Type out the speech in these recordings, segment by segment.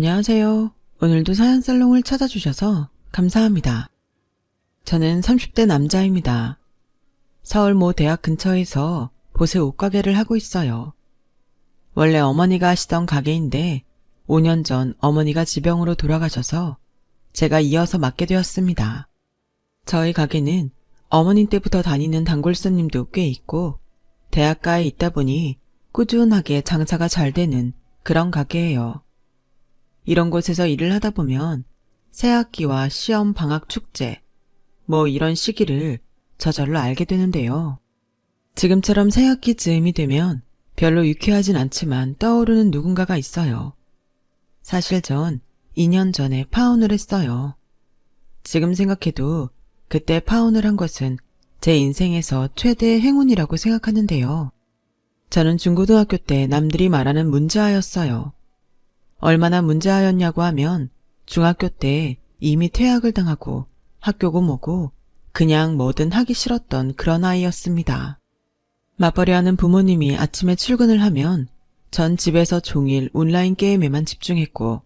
안녕하세요. 오늘도 사연살롱을 찾아주셔서 감사합니다. 저는 30대 남자입니다. 서울 모 대학 근처에서 보세 옷가게를 하고 있어요. 원래 어머니가 하시던 가게인데 5년 전 어머니가 지병으로 돌아가셔서 제가 이어서 맡게 되었습니다. 저희 가게는 어머님 때부터 다니는 단골 손님도 꽤 있고 대학가에 있다 보니 꾸준하게 장사가 잘 되는 그런 가게예요. 이런 곳에서 일을 하다 보면 새학기와 시험 방학 축제, 이런 시기를 저절로 알게 되는데요. 지금처럼 새학기 즈음이 되면 별로 유쾌하진 않지만 떠오르는 누군가가 있어요. 사실 전 2년 전에 파혼을 했어요. 지금 생각해도 그때 파혼을 한 것은 제 인생에서 최대의 행운이라고 생각하는데요. 저는 중고등학교 때 남들이 말하는 문제아였어요. 얼마나 문제아였냐고 하면 중학교 때 이미 퇴학을 당하고 학교고 뭐고 그냥 뭐든 하기 싫었던 그런 아이였습니다. 맞벌이하는 부모님이 아침에 출근을 하면 전 집에서 종일 온라인 게임에만 집중했고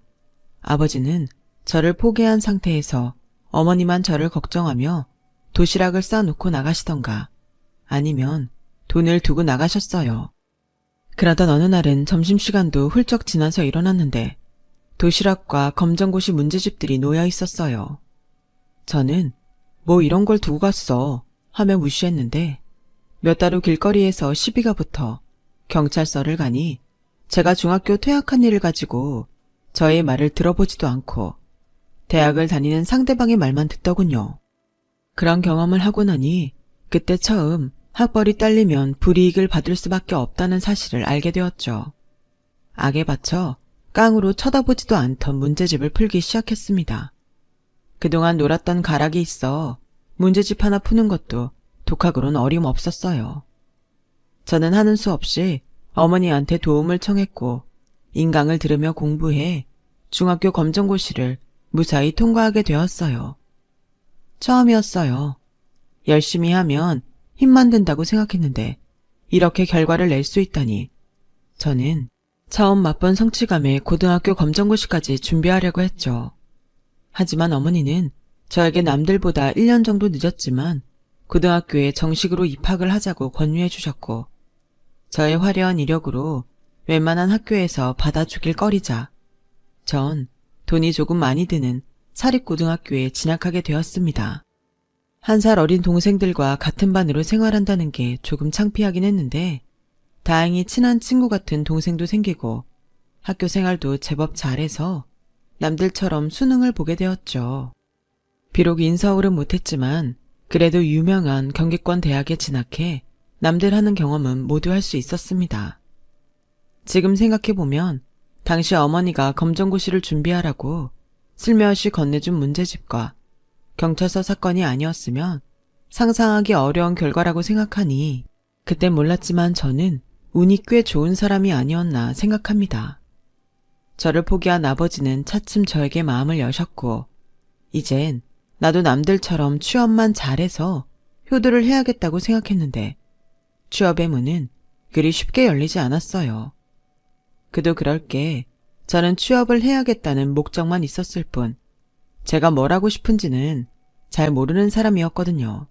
아버지는 저를 포기한 상태에서 어머니만 저를 걱정하며 도시락을 싸놓고 나가시던가 아니면 돈을 두고 나가셨어요. 그러던 어느 날은 점심시간도 훌쩍 지나서 일어났는데 도시락과 검정고시 문제집들이 놓여 있었어요. 저는 이런 걸 두고 갔어 하며 무시했는데 몇 달 후 길거리에서 시비가 붙어 경찰서를 가니 제가 중학교 퇴학한 일을 가지고 저의 말을 들어보지도 않고 대학을 다니는 상대방의 말만 듣더군요. 그런 경험을 하고 나니 그때 처음 학벌이 딸리면 불이익을 받을 수밖에 없다는 사실을 알게 되었죠. 악에 받쳐 깡으로 쳐다보지도 않던 문제집을 풀기 시작했습니다. 그동안 놀았던 가락이 있어 문제집 하나 푸는 것도 독학으로는 어림없었어요. 저는 하는 수 없이 어머니한테 도움을 청했고 인강을 들으며 공부해 중학교 검정고시를 무사히 통과하게 되었어요. 처음이었어요. 열심히 하면 힘만 든다고 생각했는데 이렇게 결과를 낼 수 있다니 저는 처음 맛본 성취감에 고등학교 검정고시까지 준비하려고 했죠. 하지만 어머니는 저에게 남들보다 1년 정도 늦었지만 고등학교에 정식으로 입학을 하자고 권유해 주셨고 저의 화려한 이력으로 웬만한 학교에서 받아주길 꺼리자 전 돈이 조금 많이 드는 사립고등학교에 진학하게 되었습니다. 1살 어린 동생들과 같은 반으로 생활한다는 게 조금 창피하긴 했는데 다행히 친한 친구 같은 동생도 생기고 학교 생활도 제법 잘해서 남들처럼 수능을 보게 되었죠. 비록 인서울은 못했지만 그래도 유명한 경기권 대학에 진학해 남들 하는 경험은 모두 할 수 있었습니다. 지금 생각해보면 당시 어머니가 검정고시를 준비하라고 슬며시 건네준 문제집과 경찰서 사건이 아니었으면 상상하기 어려운 결과라고 생각하니 그땐 몰랐지만 저는 운이 꽤 좋은 사람이 아니었나 생각합니다. 저를 포기한 아버지는 차츰 저에게 마음을 여셨고 이젠 나도 남들처럼 취업만 잘해서 효도를 해야겠다고 생각했는데 취업의 문은 그리 쉽게 열리지 않았어요. 그도 그럴 게 저는 취업을 해야겠다는 목적만 있었을 뿐 제가 뭘 하고 싶은지는 잘 모르는 사람이었거든요.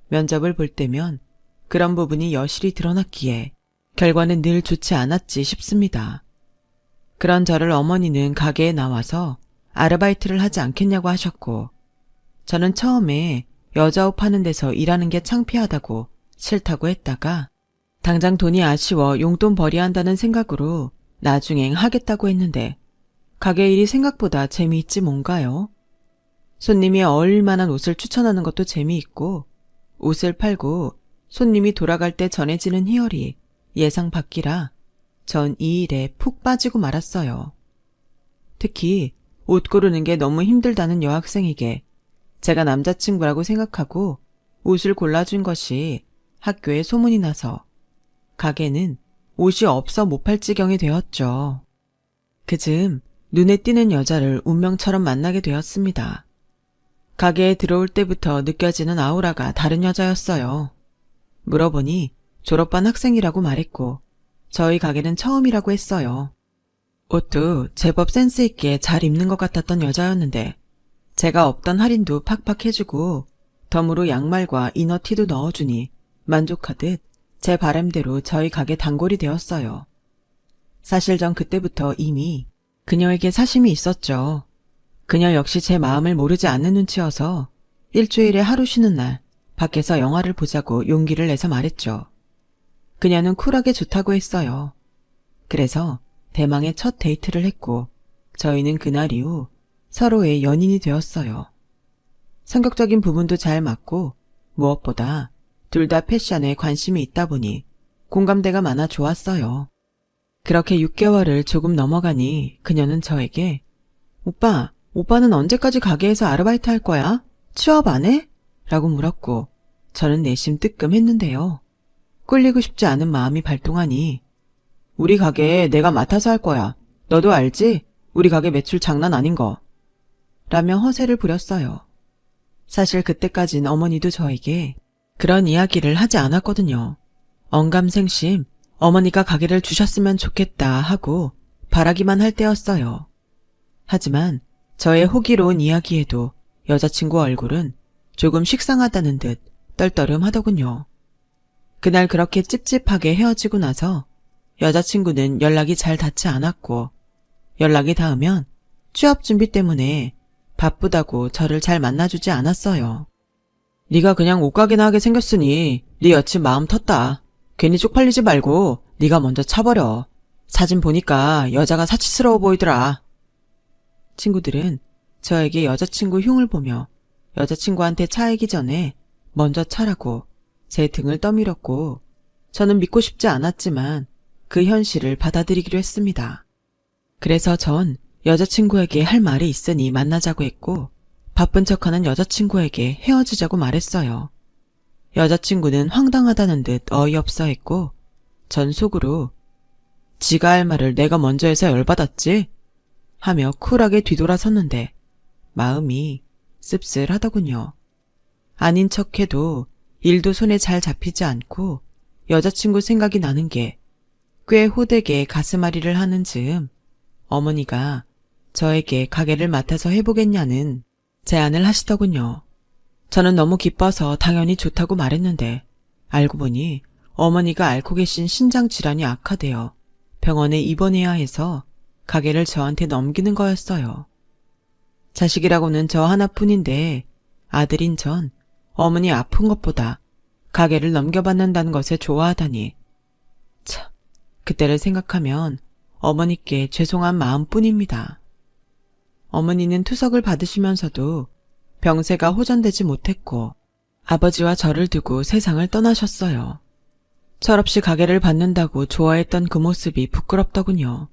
면접을 볼 때면 그런 부분이 여실히 드러났기에 결과는 늘 좋지 않았지 싶습니다. 그런 저를 어머니는 가게에 나와서 아르바이트를 하지 않겠냐고 하셨고 저는 처음에 여자 옷 파는 데서 일하는 게 창피하다고 싫다고 했다가 당장 돈이 아쉬워 용돈 벌이야 한다는 생각으로 나중엔 하겠다고 했는데 가게 일이 생각보다 재미있지 뭔가요? 손님이 어울릴 만한 옷을 추천하는 것도 재미있고 옷을 팔고 손님이 돌아갈 때 전해지는 희열이 예상 밖이라 전 이 일에 푹 빠지고 말았어요. 특히 옷 고르는 게 너무 힘들다는 여학생에게 제가 남자친구라고 생각하고 옷을 골라준 것이 학교에 소문이 나서 가게는 옷이 없어 못 팔 지경이 되었죠. 그즈음 눈에 띄는 여자를 운명처럼 만나게 되었습니다. 가게에 들어올 때부터 느껴지는 아우라가 다른 여자였어요. 물어보니 졸업반 학생이라고 말했고 저희 가게는 처음이라고 했어요. 옷도 제법 센스 있게 잘 입는 것 같았던 여자였는데 제가 없던 할인도 팍팍 해주고 덤으로 양말과 이너티도 넣어주니 만족하듯 제 바람대로 저희 가게 단골이 되었어요. 사실 전 그때부터 이미 그녀에게 사심이 있었죠. 그녀 역시 제 마음을 모르지 않는 눈치여서 일주일에 하루 쉬는 날 밖에서 영화를 보자고 용기를 내서 말했죠. 그녀는 쿨하게 좋다고 했어요. 그래서 대망의 첫 데이트를 했고 저희는 그날 이후 서로의 연인이 되었어요. 성격적인 부분도 잘 맞고 무엇보다 둘 다 패션에 관심이 있다 보니 공감대가 많아 좋았어요. 그렇게 6개월을 조금 넘어가니 그녀는 저에게 오빠는 언제까지 가게에서 아르바이트 할 거야? 취업 안 해? 라고 물었고 저는 내심 뜨끔했는데요. 꿀리고 싶지 않은 마음이 발동하니 우리 가게에 내가 맡아서 할 거야. 너도 알지? 우리 가게 매출 장난 아닌 거. 라며 허세를 부렸어요. 사실 그때까진 어머니도 저에게 그런 이야기를 하지 않았거든요. 언감생심 어머니가 가게를 주셨으면 좋겠다 하고 바라기만 할 때였어요. 하지만 저의 호기로운 이야기에도 여자친구 얼굴은 조금 식상하다는 듯 떨떠름하더군요. 그날 그렇게 찝찝하게 헤어지고 나서 여자친구는 연락이 잘 닿지 않았고 연락이 닿으면 취업 준비 때문에 바쁘다고 저를 잘 만나주지 않았어요. 네가 그냥 옷가게나 하게 생겼으니 네 여친 마음 텄다. 괜히 쪽팔리지 말고 네가 먼저 차버려. 사진 보니까 여자가 사치스러워 보이더라. 친구들은 저에게 여자친구 흉을 보며 여자친구한테 차이기 전에 먼저 차라고 제 등을 떠밀었고 저는 믿고 싶지 않았지만 그 현실을 받아들이기로 했습니다. 그래서 전 여자친구에게 할 말이 있으니 만나자고 했고 바쁜 척하는 여자친구에게 헤어지자고 말했어요. 여자친구는 황당하다는 듯 어이없어 했고 전 속으로 지가 할 말을 내가 먼저 해서 열받았지? 하며 쿨하게 뒤돌아섰는데 마음이 씁쓸하더군요. 아닌 척해도 일도 손에 잘 잡히지 않고 여자친구 생각이 나는 게 꽤 호되게 가슴앓이를 하는 즈음 어머니가 저에게 가게를 맡아서 해보겠냐는 제안을 하시더군요. 저는 너무 기뻐서 당연히 좋다고 말했는데 알고 보니 어머니가 앓고 계신 신장질환이 악화되어 병원에 입원해야 해서 가게를 저한테 넘기는 거였어요. 자식이라고는 저 하나뿐인데 아들인 전 어머니 아픈 것보다 가게를 넘겨받는다는 것에 좋아하다니. 참, 그때를 생각하면 어머니께 죄송한 마음뿐입니다. 어머니는 투석을 받으시면서도 병세가 호전되지 못했고 아버지와 저를 두고 세상을 떠나셨어요. 철없이 가게를 받는다고 좋아했던 그 모습이 부끄럽더군요.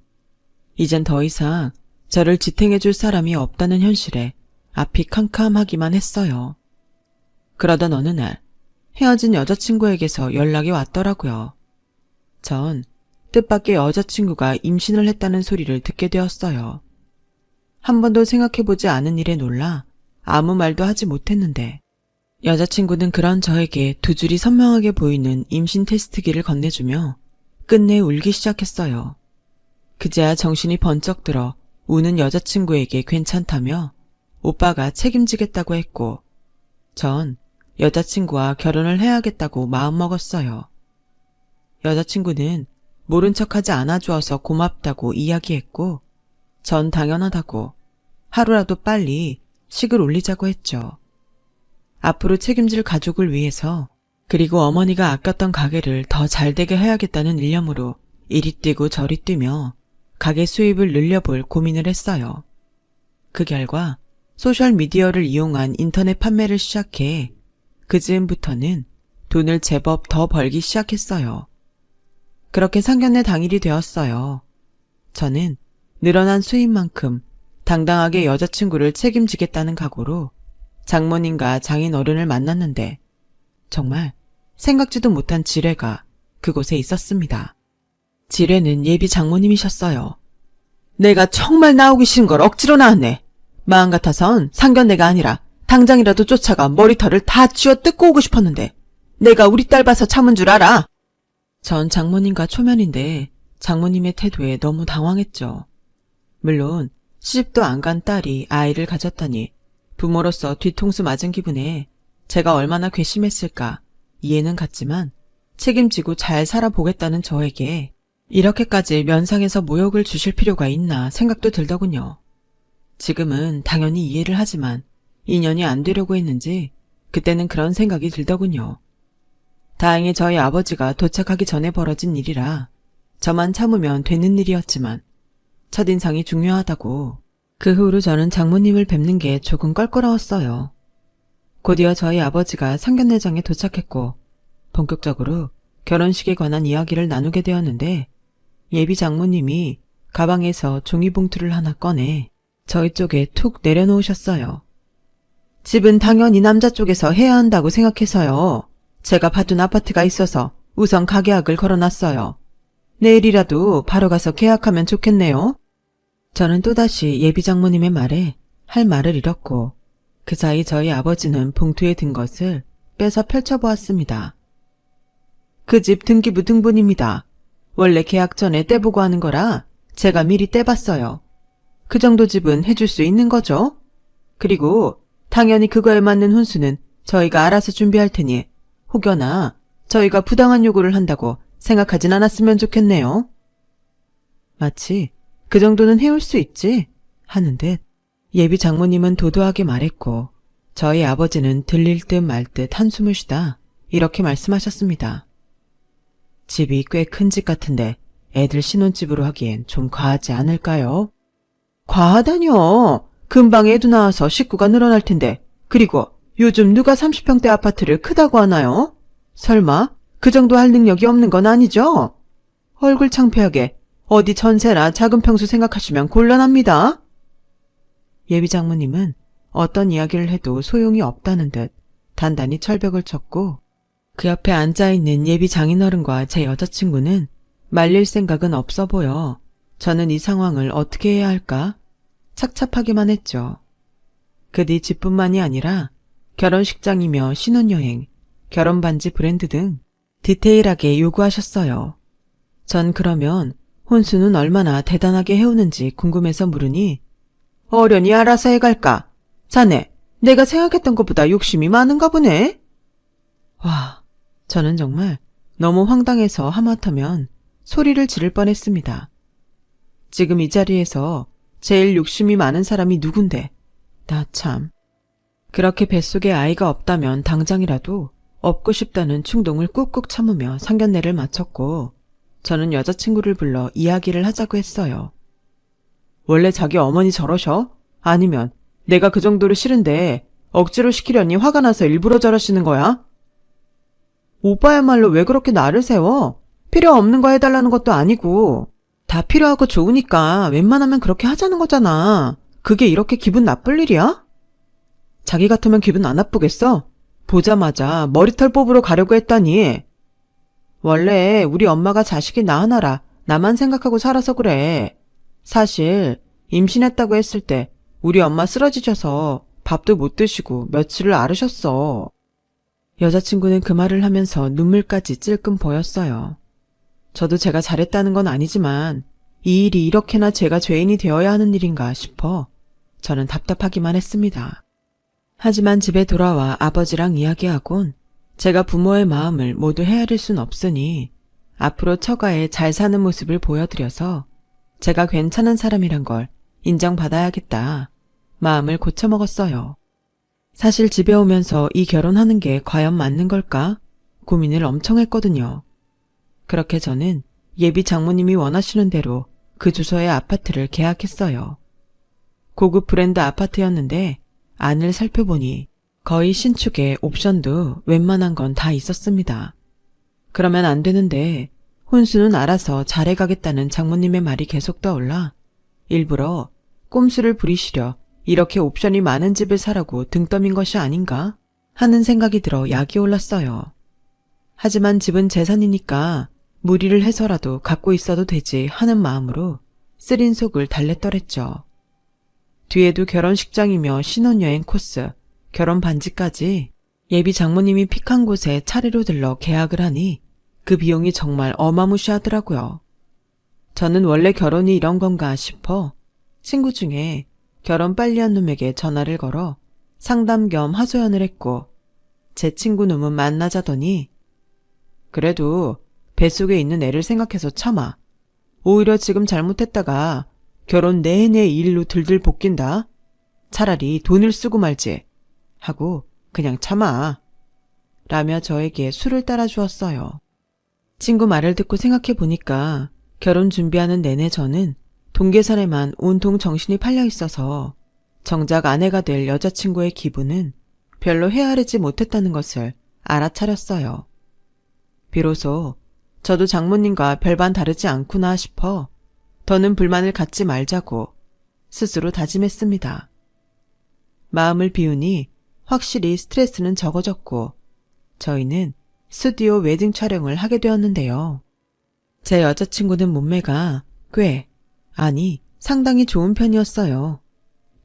이젠 더 이상 저를 지탱해줄 사람이 없다는 현실에 앞이 캄캄하기만 했어요. 그러던 어느 날 헤어진 여자친구에게서 연락이 왔더라고요. 전 뜻밖의 여자친구가 임신을 했다는 소리를 듣게 되었어요. 한 번도 생각해보지 않은 일에 놀라 아무 말도 하지 못했는데 여자친구는 그런 저에게 두 줄이 선명하게 보이는 임신 테스트기를 건네주며 끝내 울기 시작했어요. 그제야 정신이 번쩍 들어 우는 여자친구에게 괜찮다며 오빠가 책임지겠다고 했고 전 여자친구와 결혼을 해야겠다고 마음먹었어요. 여자친구는 모른 척하지 않아주어서 고맙다고 이야기했고 전 당연하다고 하루라도 빨리 식을 올리자고 했죠. 앞으로 책임질 가족을 위해서 그리고 어머니가 아꼈던 가게를 더 잘되게 해야겠다는 일념으로 이리 뛰고 저리 뛰며 가게 수입을 늘려볼 고민을 했어요. 그 결과 소셜미디어를 이용한 인터넷 판매를 시작해 그 즈음부터는 돈을 제법 더 벌기 시작했어요. 그렇게 상견례 당일이 되었어요. 저는 늘어난 수입만큼 당당하게 여자친구를 책임지겠다는 각오로 장모님과 장인어른을 만났는데 정말 생각지도 못한 지뢰가 그곳에 있었습니다. 지뢰는 예비 장모님이셨어요. 내가 정말 나오기 싫은 걸 억지로 나왔네. 마음 같아선 상견례가 아니라 당장이라도 쫓아가 머리털을 다 쥐어 뜯고 오고 싶었는데 내가 우리 딸 봐서 참은 줄 알아? 전 장모님과 초면인데 장모님의 태도에 너무 당황했죠. 물론 시집도 안 간 딸이 아이를 가졌다니 부모로서 뒤통수 맞은 기분에 제가 얼마나 괘씸했을까 이해는 갔지만 책임지고 잘 살아보겠다는 저에게 이렇게까지 면상에서 모욕을 주실 필요가 있나 생각도 들더군요. 지금은 당연히 이해를 하지만 인연이 안 되려고 했는지 그때는 그런 생각이 들더군요. 다행히 저희 아버지가 도착하기 전에 벌어진 일이라 저만 참으면 되는 일이었지만 첫인상이 중요하다고 그 후로 저는 장모님을 뵙는 게 조금 껄끄러웠어요. 곧이어 저희 아버지가 상견례장에 도착했고 본격적으로 결혼식에 관한 이야기를 나누게 되었는데 예비 장모님이 가방에서 종이봉투를 하나 꺼내 저희 쪽에 툭 내려놓으셨어요. 집은 당연히 남자 쪽에서 해야 한다고 생각해서요. 제가 봐둔 아파트가 있어서 우선 가계약을 걸어놨어요. 내일이라도 바로 가서 계약하면 좋겠네요. 저는 또다시 예비 장모님의 말에 할 말을 잃었고 그 사이 저희 아버지는 봉투에 든 것을 빼서 펼쳐보았습니다. 그 집 등기부 등본입니다. 원래 계약 전에 떼보고 하는 거라 제가 미리 떼봤어요. 그 정도 집은 해줄 수 있는 거죠. 그리고 당연히 그거에 맞는 혼수는 저희가 알아서 준비할 테니 혹여나 저희가 부당한 요구를 한다고 생각하진 않았으면 좋겠네요. 마치 그 정도는 해올 수 있지 하는 듯 예비 장모님은 도도하게 말했고 저희 아버지는 들릴 듯 말 듯 한숨을 쉬다 이렇게 말씀하셨습니다. 집이 꽤 큰 집 같은데 애들 신혼집으로 하기엔 좀 과하지 않을까요? 과하다뇨. 금방 애도 나와서 식구가 늘어날 텐데. 그리고 요즘 누가 30평대 아파트를 크다고 하나요? 설마 그 정도 할 능력이 없는 건 아니죠? 얼굴 창피하게 어디 전세나 작은 평수 생각하시면 곤란합니다. 예비 장모님은 어떤 이야기를 해도 소용이 없다는 듯 단단히 철벽을 쳤고 그 옆에 앉아있는 예비 장인어른과 제 여자친구는 말릴 생각은 없어 보여 저는 이 상황을 어떻게 해야 할까 착잡하기만 했죠. 그 뒤 집뿐만이 아니라 결혼식장이며 신혼여행, 결혼반지 브랜드 등 디테일하게 요구하셨어요. 전 그러면 혼수는 얼마나 대단하게 해오는지 궁금해서 물으니 어련히 알아서 해갈까? 자네, 내가 생각했던 것보다 욕심이 많은가 보네? 와, 저는 정말 너무 황당해서 하마터면 소리를 지를 뻔했습니다. 지금 이 자리에서 제일 욕심이 많은 사람이 누군데? 나 참. 그렇게 뱃속에 아이가 없다면 당장이라도 업고 싶다는 충동을 꾹꾹 참으며 상견례를 마쳤고 저는 여자친구를 불러 이야기를 하자고 했어요. 원래 자기 어머니 저러셔? 아니면 내가 그 정도로 싫은데 억지로 시키려니 화가 나서 일부러 저러시는 거야? 오빠야말로 왜 그렇게 나를 세워? 필요 없는 거 해달라는 것도 아니고 다 필요하고 좋으니까 웬만하면 그렇게 하자는 거잖아. 그게 이렇게 기분 나쁠 일이야? 자기 같으면 기분 안 나쁘겠어? 보자마자 머리털 뽑으러 가려고 했다니. 원래 우리 엄마가 자식이 나 하나라 나만 생각하고 살아서 그래. 사실 임신했다고 했을 때 우리 엄마 쓰러지셔서 밥도 못 드시고 며칠을 앓으셨어. 여자친구는 그 말을 하면서 눈물까지 찔끔 보였어요. 저도 제가 잘했다는 건 아니지만 이 일이 이렇게나 제가 죄인이 되어야 하는 일인가 싶어 저는 답답하기만 했습니다. 하지만 집에 돌아와 아버지랑 이야기하곤 제가 부모의 마음을 모두 헤아릴 순 없으니 앞으로 처가에 잘 사는 모습을 보여드려서 제가 괜찮은 사람이란 걸 인정받아야겠다 마음을 고쳐먹었어요. 사실 집에 오면서 이 결혼하는 게 과연 맞는 걸까 고민을 엄청 했거든요. 그렇게 저는 예비 장모님이 원하시는 대로 그 주소의 아파트를 계약했어요. 고급 브랜드 아파트였는데 안을 살펴보니 거의 신축에 옵션도 웬만한 건 다 있었습니다. 그러면 안 되는데 혼수는 알아서 잘해가겠다는 장모님의 말이 계속 떠올라 일부러 꼼수를 부리시려 이렇게 옵션이 많은 집을 사라고 등 떠민 것이 아닌가 하는 생각이 들어 약이 올랐어요. 하지만 집은 재산이니까 무리를 해서라도 갖고 있어도 되지 하는 마음으로 쓰린 속을 달랬더랬죠. 뒤에도 결혼식장이며 신혼여행 코스, 결혼 반지까지 예비 장모님이 픽한 곳에 차례로 들러 계약을 하니 그 비용이 정말 어마무시하더라고요. 저는 원래 결혼이 이런 건가 싶어 친구 중에 결혼 빨리한 놈에게 전화를 걸어 상담 겸 하소연을 했고 제 친구 놈은 만나자더니 그래도 뱃속에 있는 애를 생각해서 참아. 오히려 지금 잘못했다가 결혼 내내 이 일로 들들 볶인다. 차라리 돈을 쓰고 말지 하고 그냥 참아. 라며 저에게 술을 따라 주었어요. 친구 말을 듣고 생각해보니까 결혼 준비하는 내내 저는 돈 계산에만 온통 정신이 팔려 있어서 정작 아내가 될 여자친구의 기분은 별로 헤아리지 못했다는 것을 알아차렸어요. 비로소 저도 장모님과 별반 다르지 않구나 싶어 더는 불만을 갖지 말자고 스스로 다짐했습니다. 마음을 비우니 확실히 스트레스는 적어졌고 저희는 스튜디오 웨딩 촬영을 하게 되었는데요. 제 여자친구는 몸매가 상당히 좋은 편이었어요.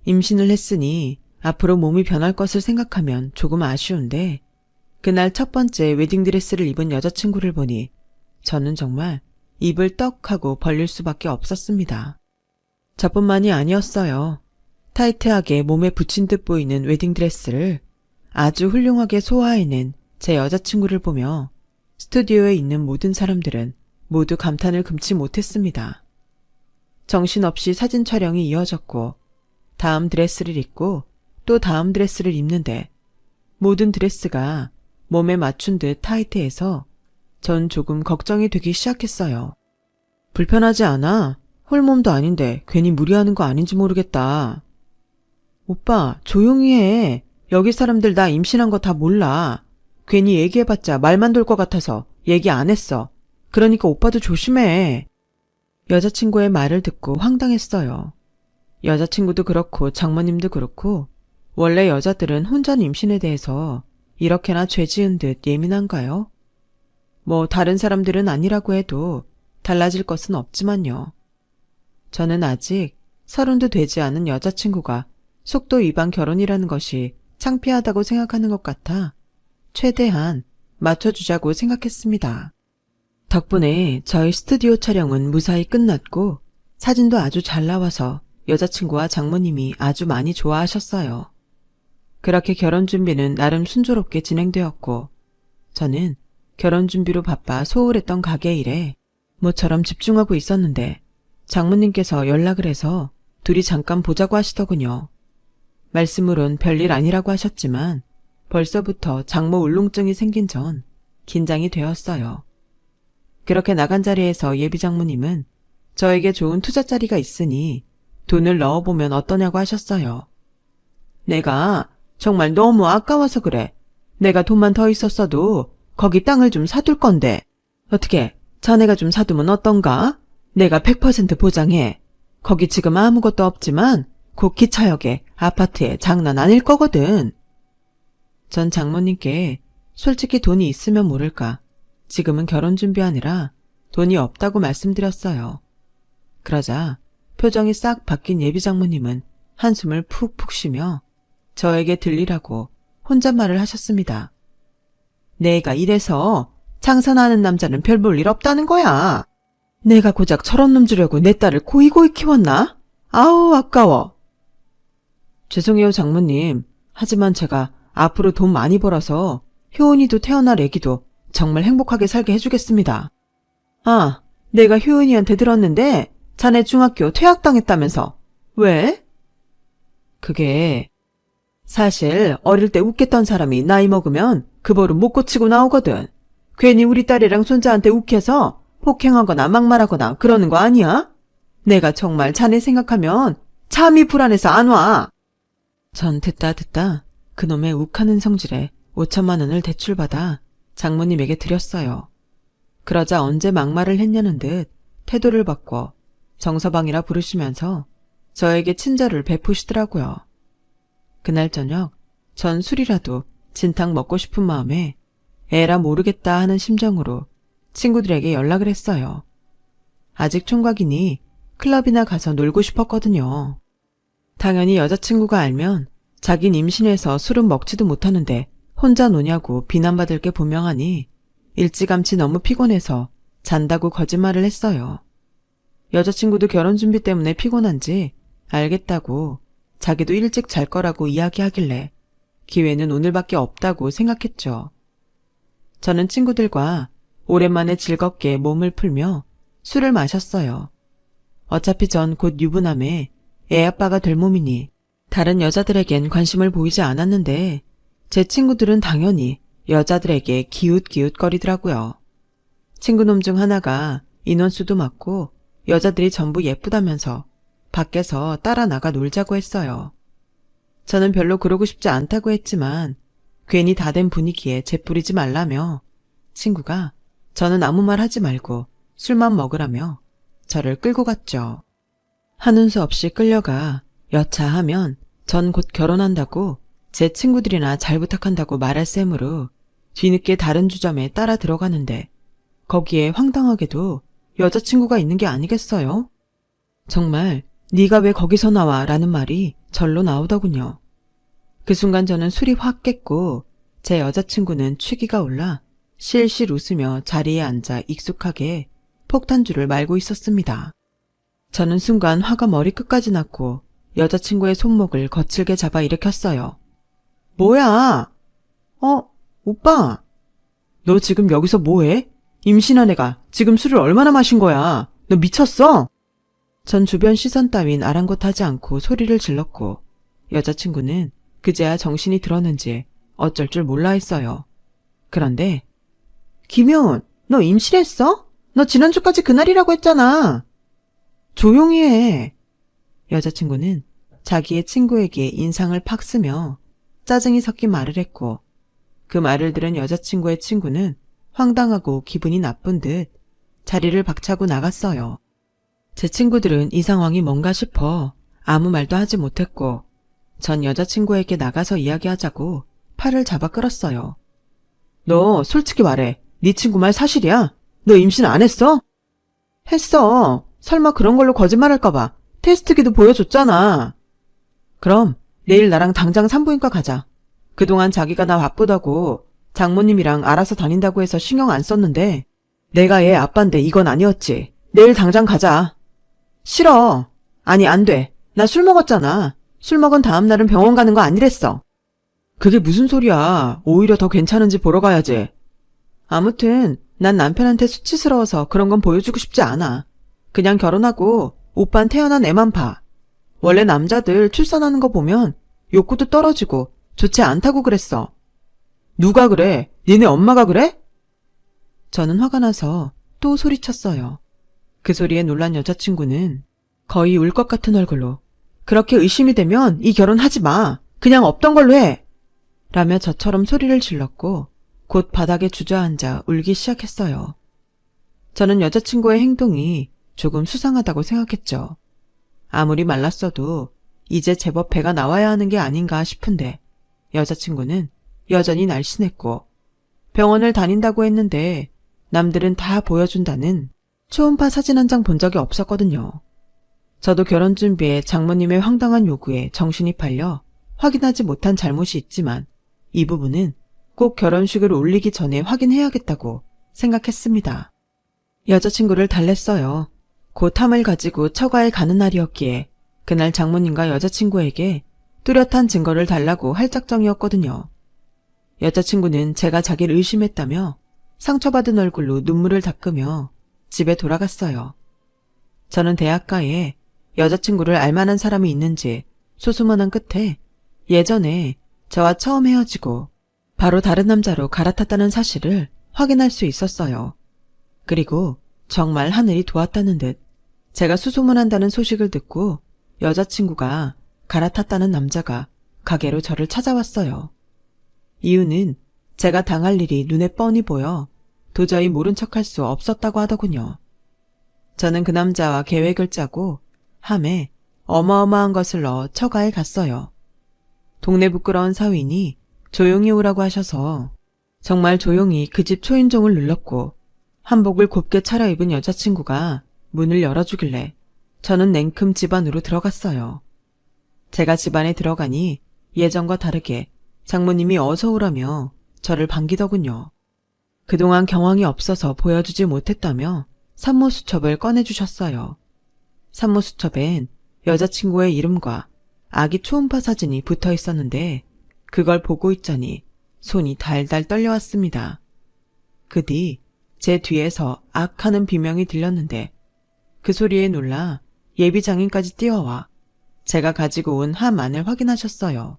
임신을 했으니 앞으로 몸이 변할 것을 생각하면 조금 아쉬운데 그날 첫 번째 웨딩드레스를 입은 여자친구를 보니 저는 정말 입을 떡 하고 벌릴 수밖에 없었습니다. 저뿐만이 아니었어요. 타이트하게 몸에 붙인 듯 보이는 웨딩드레스를 아주 훌륭하게 소화해낸 제 여자친구를 보며 스튜디오에 있는 모든 사람들은 모두 감탄을 금치 못했습니다. 정신없이 사진 촬영이 이어졌고 다음 드레스를 입고 또 다음 드레스를 입는데 모든 드레스가 몸에 맞춘 듯 타이트해서 전 조금 걱정이 되기 시작했어요. 불편하지 않아? 홀몸도 아닌데 괜히 무리하는 거 아닌지 모르겠다. 오빠 조용히 해. 여기 사람들 나 임신한 거 다 몰라. 괜히 얘기해봤자 말만 돌 것 같아서 얘기 안 했어. 그러니까 오빠도 조심해. 여자친구의 말을 듣고 황당했어요. 여자친구도 그렇고 장모님도 그렇고 원래 여자들은 혼전 임신에 대해서 이렇게나 죄 지은 듯 예민한가요? 뭐 다른 사람들은 아니라고 해도 달라질 것은 없지만요. 저는 아직 30도 되지 않은 여자친구가 속도 위반 결혼이라는 것이 창피하다고 생각하는 것 같아 최대한 맞춰주자고 생각했습니다. 덕분에 저희 스튜디오 촬영은 무사히 끝났고 사진도 아주 잘 나와서 여자친구와 장모님이 아주 많이 좋아하셨어요. 그렇게 결혼 준비는 나름 순조롭게 진행되었고 저는 결혼 준비로 바빠 소홀했던 가게 일에 모처럼 집중하고 있었는데 장모님께서 연락을 해서 둘이 잠깐 보자고 하시더군요. 말씀으론 별일 아니라고 하셨지만 벌써부터 장모 울렁증이 생긴 전 긴장이 되었어요. 그렇게 나간 자리에서 예비 장모님은 저에게 좋은 투자 자리가 있으니 돈을 넣어보면 어떠냐고 하셨어요. 내가 정말 너무 아까워서 그래. 내가 돈만 더 있었어도 거기 땅을 좀 사둘 건데 어떻게 자네가 좀 사두면 어떤가? 내가 100% 보장해. 거기 지금 아무것도 없지만 곧 기차역에 아파트에 장난 아닐 거거든. 전 장모님께 솔직히 돈이 있으면 모를까 지금은 결혼 준비하느라 돈이 없다고 말씀드렸어요. 그러자 표정이 싹 바뀐 예비 장모님은 한숨을 푹푹 쉬며 저에게 들리라고 혼잣말을 하셨습니다. 내가 이래서 장사나는 남자는 별 볼 일 없다는 거야. 내가 고작 저런 놈 주려고 내 딸을 고이고이 키웠나? 아우 아까워. 죄송해요 장모님. 하지만 제가 앞으로 돈 많이 벌어서 효은이도 태어날 애기도 정말 행복하게 살게 해주겠습니다. 아, 내가 효은이한테 들었는데 자네 중학교 퇴학당했다면서. 왜? 그게 사실 어릴 때 욱했던 사람이 나이 먹으면 그 버릇 못 고치고 나오거든. 괜히 우리 딸이랑 손자한테 욱해서 폭행하거나 막말하거나 그러는 거 아니야? 내가 정말 자네 생각하면 참이 불안해서 안 와. 전 듣다 그놈의 욱하는 성질에 5천만 원을 대출받아 장모님에게 드렸어요. 그러자 언제 막말을 했냐는 듯 태도를 바꿔 정서방이라 부르시면서 저에게 친절을 베푸시더라고요. 그날 저녁 전 술이라도 진탕 먹고 싶은 마음에 에라 모르겠다 하는 심정으로 친구들에게 연락을 했어요. 아직 총각이니 클럽이나 가서 놀고 싶었거든요. 당연히 여자친구가 알면 자긴 임신해서 술은 먹지도 못하는데 혼자 노냐고 비난받을 게 분명하니 일찌감치 너무 피곤해서 잔다고 거짓말을 했어요. 여자친구도 결혼 준비 때문에 피곤한지 알겠다고 자기도 일찍 잘 거라고 이야기하길래 기회는 오늘밖에 없다고 생각했죠. 저는 친구들과 오랜만에 즐겁게 몸을 풀며 술을 마셨어요. 어차피 전 곧 유부남에 애아빠가 될 몸이니 다른 여자들에겐 관심을 보이지 않았는데 제 친구들은 당연히 여자들에게 기웃기웃거리더라고요. 친구놈 중 하나가 인원수도 많고 여자들이 전부 예쁘다면서 밖에서 따라 나가 놀자고 했어요. 저는 별로 그러고 싶지 않다고 했지만 괜히 다 된 분위기에 재뿌리지 말라며 친구가 저는 아무 말 하지 말고 술만 먹으라며 저를 끌고 갔죠. 하는 수 없이 끌려가 여차하면 전 곧 결혼한다고 제 친구들이나 잘 부탁한다고 말할 셈으로 뒤늦게 다른 주점에 따라 들어가는데 거기에 황당하게도 여자친구가 있는 게 아니겠어요? 정말 네가 왜 거기서 나와? 라는 말이 절로 나오더군요. 그 순간 저는 술이 확 깼고 제 여자친구는 취기가 올라 실실 웃으며 자리에 앉아 익숙하게 폭탄주를 말고 있었습니다. 저는 순간 화가 머리끝까지 났고 여자친구의 손목을 거칠게 잡아 일으켰어요. 뭐야? 오빠. 너 지금 여기서 뭐해? 임신한 애가 지금 술을 얼마나 마신 거야? 너 미쳤어? 전 주변 시선 따윈 아랑곳하지 않고 소리를 질렀고 여자친구는 그제야 정신이 들었는지 어쩔 줄 몰라 했어요. 그런데 김효은, 너 임신했어? 너 지난주까지 그날이라고 했잖아. 조용히 해. 여자친구는 자기의 친구에게 인상을 팍 쓰며 짜증이 섞인 말을 했고 그 말을 들은 여자친구의 친구는 황당하고 기분이 나쁜 듯 자리를 박차고 나갔어요. 제 친구들은 이 상황이 뭔가 싶어 아무 말도 하지 못했고 전 여자친구에게 나가서 이야기하자고 팔을 잡아 끌었어요. 너 솔직히 말해. 네 친구 말 사실이야? 너 임신 안 했어? 했어. 설마 그런 걸로 거짓말할까봐 테스트기도 보여줬잖아. 그럼 내일 나랑 당장 산부인과 가자. 그동안 자기가 나 바쁘다고 장모님이랑 알아서 다닌다고 해서 신경 안 썼는데 내가 얘 아빠인데 이건 아니었지. 내일 당장 가자. 싫어. 아니 안 돼. 나 술 먹었잖아. 술 먹은 다음 날은 병원 가는 거 아니랬어. 그게 무슨 소리야. 오히려 더 괜찮은지 보러 가야지. 아무튼 난 남편한테 수치스러워서 그런 건 보여주고 싶지 않아. 그냥 결혼하고 오빤 태어난 애만 봐. 원래 남자들 출산하는 거 보면 욕구도 떨어지고 좋지 않다고 그랬어. 누가 그래? 니네 엄마가 그래? 저는 화가 나서 또 소리쳤어요. 그 소리에 놀란 여자친구는 거의 울 것 같은 얼굴로 그렇게 의심이 되면 이 결혼 하지 마. 그냥 없던 걸로 해. 라며 저처럼 소리를 질렀고 곧 바닥에 주저앉아 울기 시작했어요. 저는 여자친구의 행동이 조금 수상하다고 생각했죠. 아무리 말랐어도 이제 제법 배가 나와야 하는 게 아닌가 싶은데 여자친구는 여전히 날씬했고 병원을 다닌다고 했는데 남들은 다 보여준다는 초음파 사진 한 장 본 적이 없었거든요. 저도 결혼 준비에 장모님의 황당한 요구에 정신이 팔려 확인하지 못한 잘못이 있지만 이 부분은 꼭 결혼식을 올리기 전에 확인해야겠다고 생각했습니다. 여자친구를 달랬어요. 곧 함을 가지고 처가에 가는 날이었기에 그날 장모님과 여자친구에게 뚜렷한 증거를 달라고 할 작정이었거든요. 여자친구는 제가 자기를 의심했다며 상처받은 얼굴로 눈물을 닦으며 집에 돌아갔어요. 저는 대학가에 여자친구를 알만한 사람이 있는지 소수문한 끝에 예전에 저와 처음 헤어지고 바로 다른 남자로 갈아탔다는 사실을 확인할 수 있었어요. 그리고 정말 하늘이 도왔다는 듯 제가 수소문한다는 소식을 듣고 여자친구가 갈아탔다는 남자가 가게로 저를 찾아왔어요. 이유는 제가 당할 일이 눈에 뻔히 보여 도저히 모른 척할 수 없었다고 하더군요. 저는 그 남자와 계획을 짜고 함에 어마어마한 것을 넣어 처가에 갔어요. 동네 부끄러운 사위니 조용히 오라고 하셔서 정말 조용히 그 집 초인종을 눌렀고 한복을 곱게 차려입은 여자친구가 문을 열어주길래 저는 냉큼 집 안으로 들어갔어요. 제가 집 안에 들어가니 예전과 다르게 장모님이 어서 오라며 저를 반기더군요. 그동안 경황이 없어서 보여주지 못했다며 산모수첩을 꺼내주셨어요. 산모수첩엔 여자친구의 이름과 아기 초음파 사진이 붙어 있었는데 그걸 보고 있자니 손이 달달 떨려왔습니다. 그 뒤 제 뒤에서 악 하는 비명이 들렸는데 그 소리에 놀라 예비 장인까지 뛰어와 제가 가지고 온 함 안을 확인하셨어요.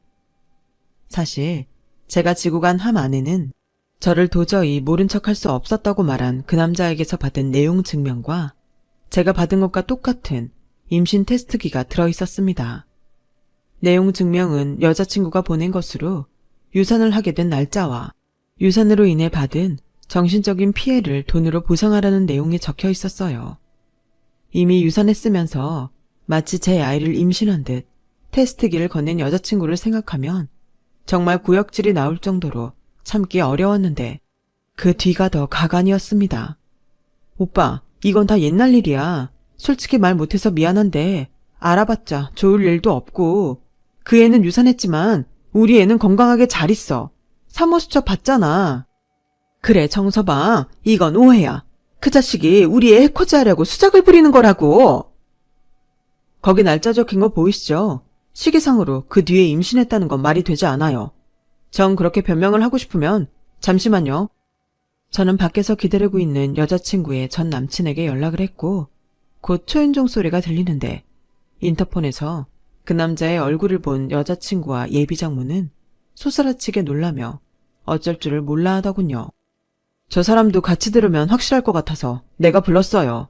사실 제가 지고 간 함 안에는 저를 도저히 모른 척할 수 없었다고 말한 그 남자에게서 받은 내용 증명과 제가 받은 것과 똑같은 임신 테스트기가 들어있었습니다. 내용 증명은 여자친구가 보낸 것으로 유산을 하게 된 날짜와 유산으로 인해 받은 정신적인 피해를 돈으로 보상하라는 내용이 적혀 있었어요. 이미 유산했으면서 마치 제 아이를 임신한 듯 테스트기를 건넨 여자친구를 생각하면 정말 구역질이 나올 정도로 참기 어려웠는데 그 뒤가 더 가관이었습니다. 오빠, 이건 다 옛날 일이야. 솔직히 말 못해서 미안한데 알아봤자 좋을 일도 없고 그 애는 유산했지만 우리 애는 건강하게 잘 있어. 사모수첩 봤잖아. 그래 정서방, 이건 오해야. 그 자식이 우리 애 해코지하려고 수작을 부리는 거라고. 거기 날짜 적힌 거 보이시죠? 시기상으로 그 뒤에 임신했다는 건 말이 되지 않아요. 전 그렇게 변명을 하고 싶으면 잠시만요. 저는 밖에서 기다리고 있는 여자친구의 전 남친에게 연락을 했고 곧 초인종 소리가 들리는데 인터폰에서 그 남자의 얼굴을 본 여자친구와 예비 장모는 소스라치게 놀라며 어쩔 줄을 몰라 하더군요. 저 사람도 같이 들으면 확실할 것 같아서 내가 불렀어요.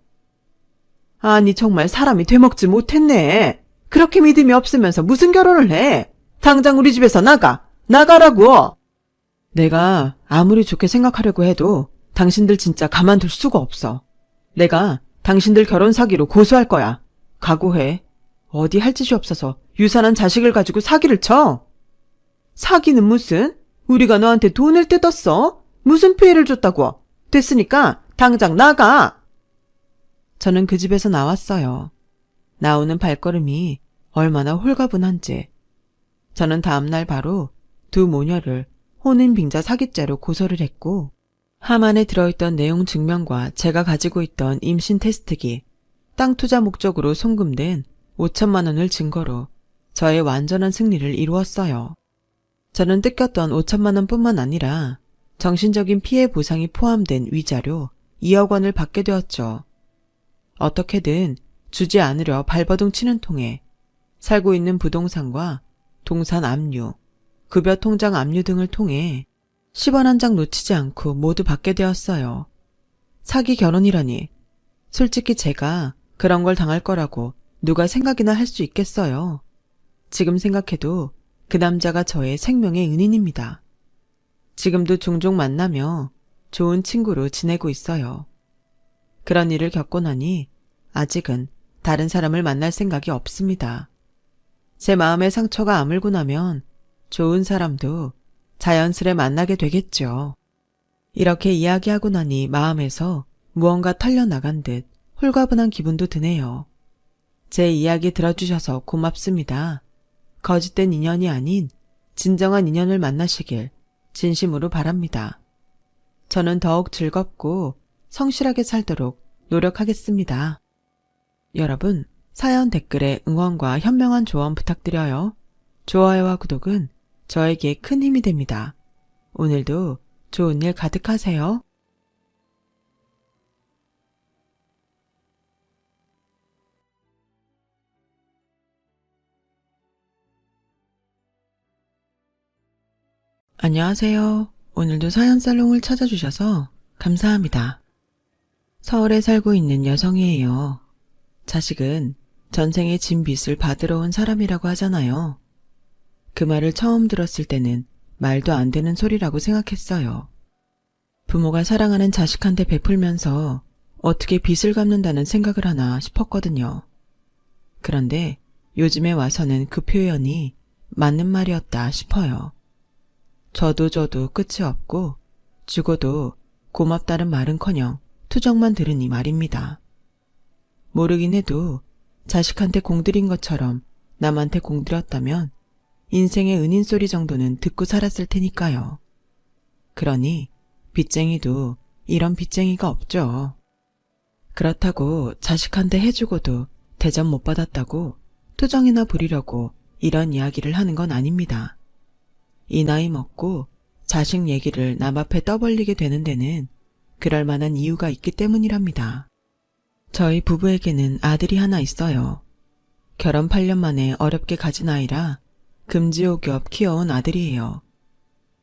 아니 정말 사람이 되먹지 못했네. 그렇게 믿음이 없으면서 무슨 결혼을 해. 당장 우리 집에서 나가. 나가라고. 내가 아무리 좋게 생각하려고 해도 당신들 진짜 가만둘 수가 없어. 내가 당신들 결혼 사기로 고소할 거야. 각오해. 어디 할 짓이 없어서 유산한 자식을 가지고 사기를 쳐. 사기는 무슨? 우리가 너한테 돈을 뜯었어? 무슨 피해를 줬다고? 됐으니까 당장 나가. 저는 그 집에서 나왔어요. 나오는 발걸음이 얼마나 홀가분한지. 저는 다음날 바로 두 모녀를 혼인빙자 사기죄로 고소를 했고 함 안에 들어있던 내용 증명과 제가 가지고 있던 임신 테스트기, 땅 투자 목적으로 송금된 5천만 원을 증거로 저의 완전한 승리를 이루었어요. 저는 뜯겼던 5천만 원뿐만 아니라 정신적인 피해 보상이 포함된 위자료 2억 원을 받게 되었죠. 어떻게든 주지 않으려 발버둥 치는 통에 살고 있는 부동산과 동산 압류, 급여 통장 압류 등을 통해 10원 한 장 놓치지 않고 모두 받게 되었어요. 사기 결혼이라니. 솔직히 제가 그런 걸 당할 거라고 누가 생각이나 할 수 있겠어요. 지금 생각해도 그 남자가 저의 생명의 은인입니다. 지금도 종종 만나며 좋은 친구로 지내고 있어요. 그런 일을 겪고 나니 아직은 다른 사람을 만날 생각이 없습니다. 제 마음의 상처가 아물고 나면 좋은 사람도 자연스레 만나게 되겠죠. 이렇게 이야기하고 나니 마음에서 무언가 털려나간 듯 홀가분한 기분도 드네요. 제 이야기 들어주셔서 고맙습니다. 거짓된 인연이 아닌 진정한 인연을 만나시길 진심으로 바랍니다. 저는 더욱 즐겁고 성실하게 살도록 노력하겠습니다. 여러분, 사연 댓글에 응원과 현명한 조언 부탁드려요. 좋아요와 구독은 저에게 큰 힘이 됩니다. 오늘도 좋은 일 가득하세요. 안녕하세요. 오늘도 사연살롱을 찾아주셔서 감사합니다. 서울에 살고 있는 여성이에요. 자식은 전생에 진 빚을 받으러 온 사람이라고 하잖아요. 그 말을 처음 들었을 때는 말도 안 되는 소리라고 생각했어요. 부모가 사랑하는 자식한테 베풀면서 어떻게 빚을 갚는다는 생각을 하나 싶었거든요. 그런데 요즘에 와서는 그 표현이 맞는 말이었다 싶어요. 저도 끝이 없고 죽어도 고맙다는 말은커녕 투정만 들으니 말입니다. 모르긴 해도 자식한테 공들인 것처럼 남한테 공들였다면 인생의 은인 소리 정도는 듣고 살았을 테니까요. 그러니 빚쟁이도 이런 빚쟁이가 없죠. 그렇다고 자식한테 해주고도 대접 못 받았다고 투정이나 부리려고 이런 이야기를 하는 건 아닙니다. 이 나이 먹고 자식 얘기를 남 앞에 떠벌리게 되는 데는 그럴 만한 이유가 있기 때문이랍니다. 저희 부부에게는 아들이 하나 있어요. 결혼 8년 만에 어렵게 가진 아이라 금지옥엽 키워온 아들이에요.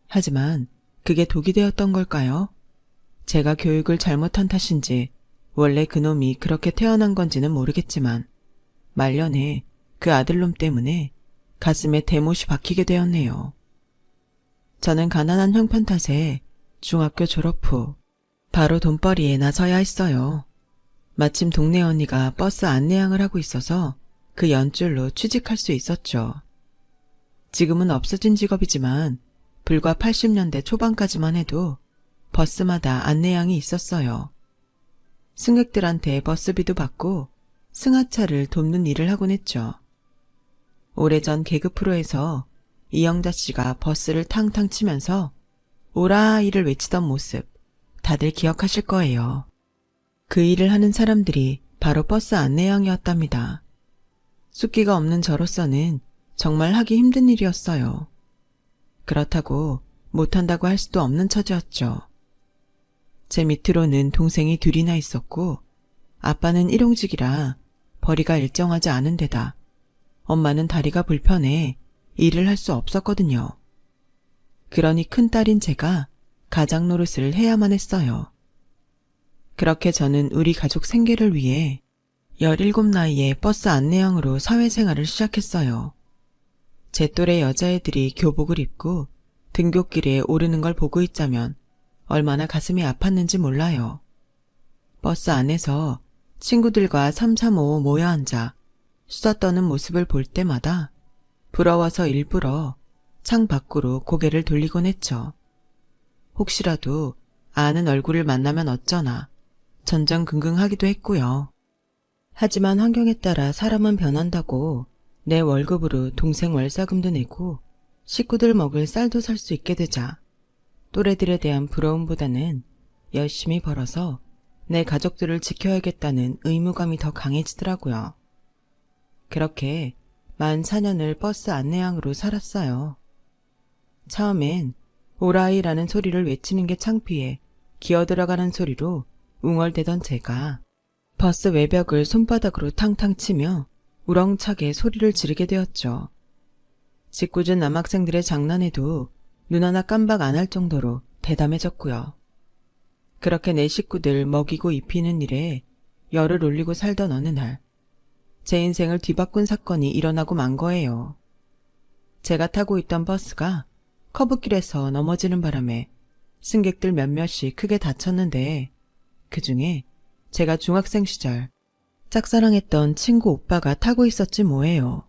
하지만 그게 독이 되었던 걸까요? 제가 교육을 잘못한 탓인지 원래 그놈이 그렇게 태어난 건지는 모르겠지만 말년에 그 아들놈 때문에 가슴에 대못이 박히게 되었네요. 저는 가난한 형편 탓에 중학교 졸업 후 바로 돈벌이에 나서야 했어요. 마침 동네 언니가 버스 안내양을 하고 있어서 그 연줄로 취직할 수 있었죠. 지금은 없어진 직업이지만 불과 80년대 초반까지만 해도 버스마다 안내양이 있었어요. 승객들한테 버스비도 받고 승하차를 돕는 일을 하곤 했죠. 오래전 개그 프로에서 이영자 씨가 버스를 탕탕 치면서 오라이를 외치던 모습 다들 기억하실 거예요. 그 일을 하는 사람들이 바로 버스 안내양이었답니다. 숫기가 없는 저로서는 정말 하기 힘든 일이었어요. 그렇다고 못한다고 할 수도 없는 처지였죠. 제 밑으로는 동생이 둘이나 있었고 아빠는 일용직이라 벌이가 일정하지 않은 데다 엄마는 다리가 불편해 일을 할 수 없었거든요. 그러니 큰딸인 제가 가장 노릇을 해야만 했어요. 그렇게 저는 우리 가족 생계를 위해 17 나이에 버스 안내양으로 사회생활을 시작했어요. 제 또래 여자애들이 교복을 입고 등굣길에 오르는 걸 보고 있자면 얼마나 가슴이 아팠는지 몰라요. 버스 안에서 친구들과 335 모여 앉아 수다 떠는 모습을 볼 때마다 부러워서 일부러 창 밖으로 고개를 돌리곤 했죠. 혹시라도 아는 얼굴을 만나면 어쩌나 전전긍긍하기도 했고요. 하지만 환경에 따라 사람은 변한다고 내 월급으로 동생 월사금도 내고 식구들 먹을 쌀도 살 수 있게 되자 또래들에 대한 부러움보다는 열심히 벌어서 내 가족들을 지켜야겠다는 의무감이 더 강해지더라고요. 그렇게 44년을 버스 안내양으로 살았어요. 처음엔 오라이라는 소리를 외치는 게 창피해 기어들어가는 소리로 웅얼대던 제가 버스 외벽을 손바닥으로 탕탕 치며 우렁차게 소리를 지르게 되었죠. 짓궂은 남학생들의 장난에도 눈 하나 깜박 안 할 정도로 대담해졌고요. 그렇게 내 식구들 먹이고 입히는 일에 열을 올리고 살던 어느 날 제 인생을 뒤바꾼 사건이 일어나고 만 거예요. 제가 타고 있던 버스가 커브길에서 넘어지는 바람에 승객들 몇몇이 크게 다쳤는데 그중에 제가 중학생 시절 짝사랑했던 친구 오빠가 타고 있었지 뭐예요.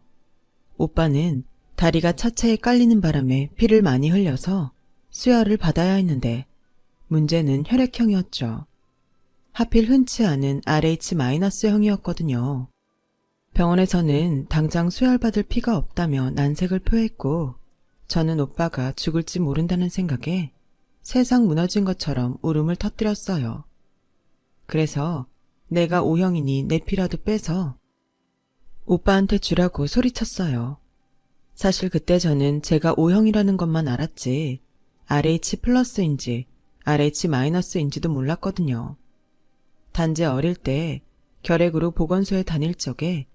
오빠는 다리가 차체에 깔리는 바람에 피를 많이 흘려서 수혈을 받아야 했는데 문제는 혈액형이었죠. 하필 흔치 않은 RH-형이었거든요. 병원에서는 당장 수혈받을 피가 없다며 난색을 표했고 저는 오빠가 죽을지 모른다는 생각에 세상 무너진 것처럼 울음을 터뜨렸어요. 그래서 내가 O형이니 내 피라도 빼서 오빠한테 주라고 소리쳤어요. 사실 그때 저는 제가 O형이라는 것만 알았지 RH+인지 RH-인지도 몰랐거든요. 단지 어릴 때 결핵으로 보건소에 다닐 적에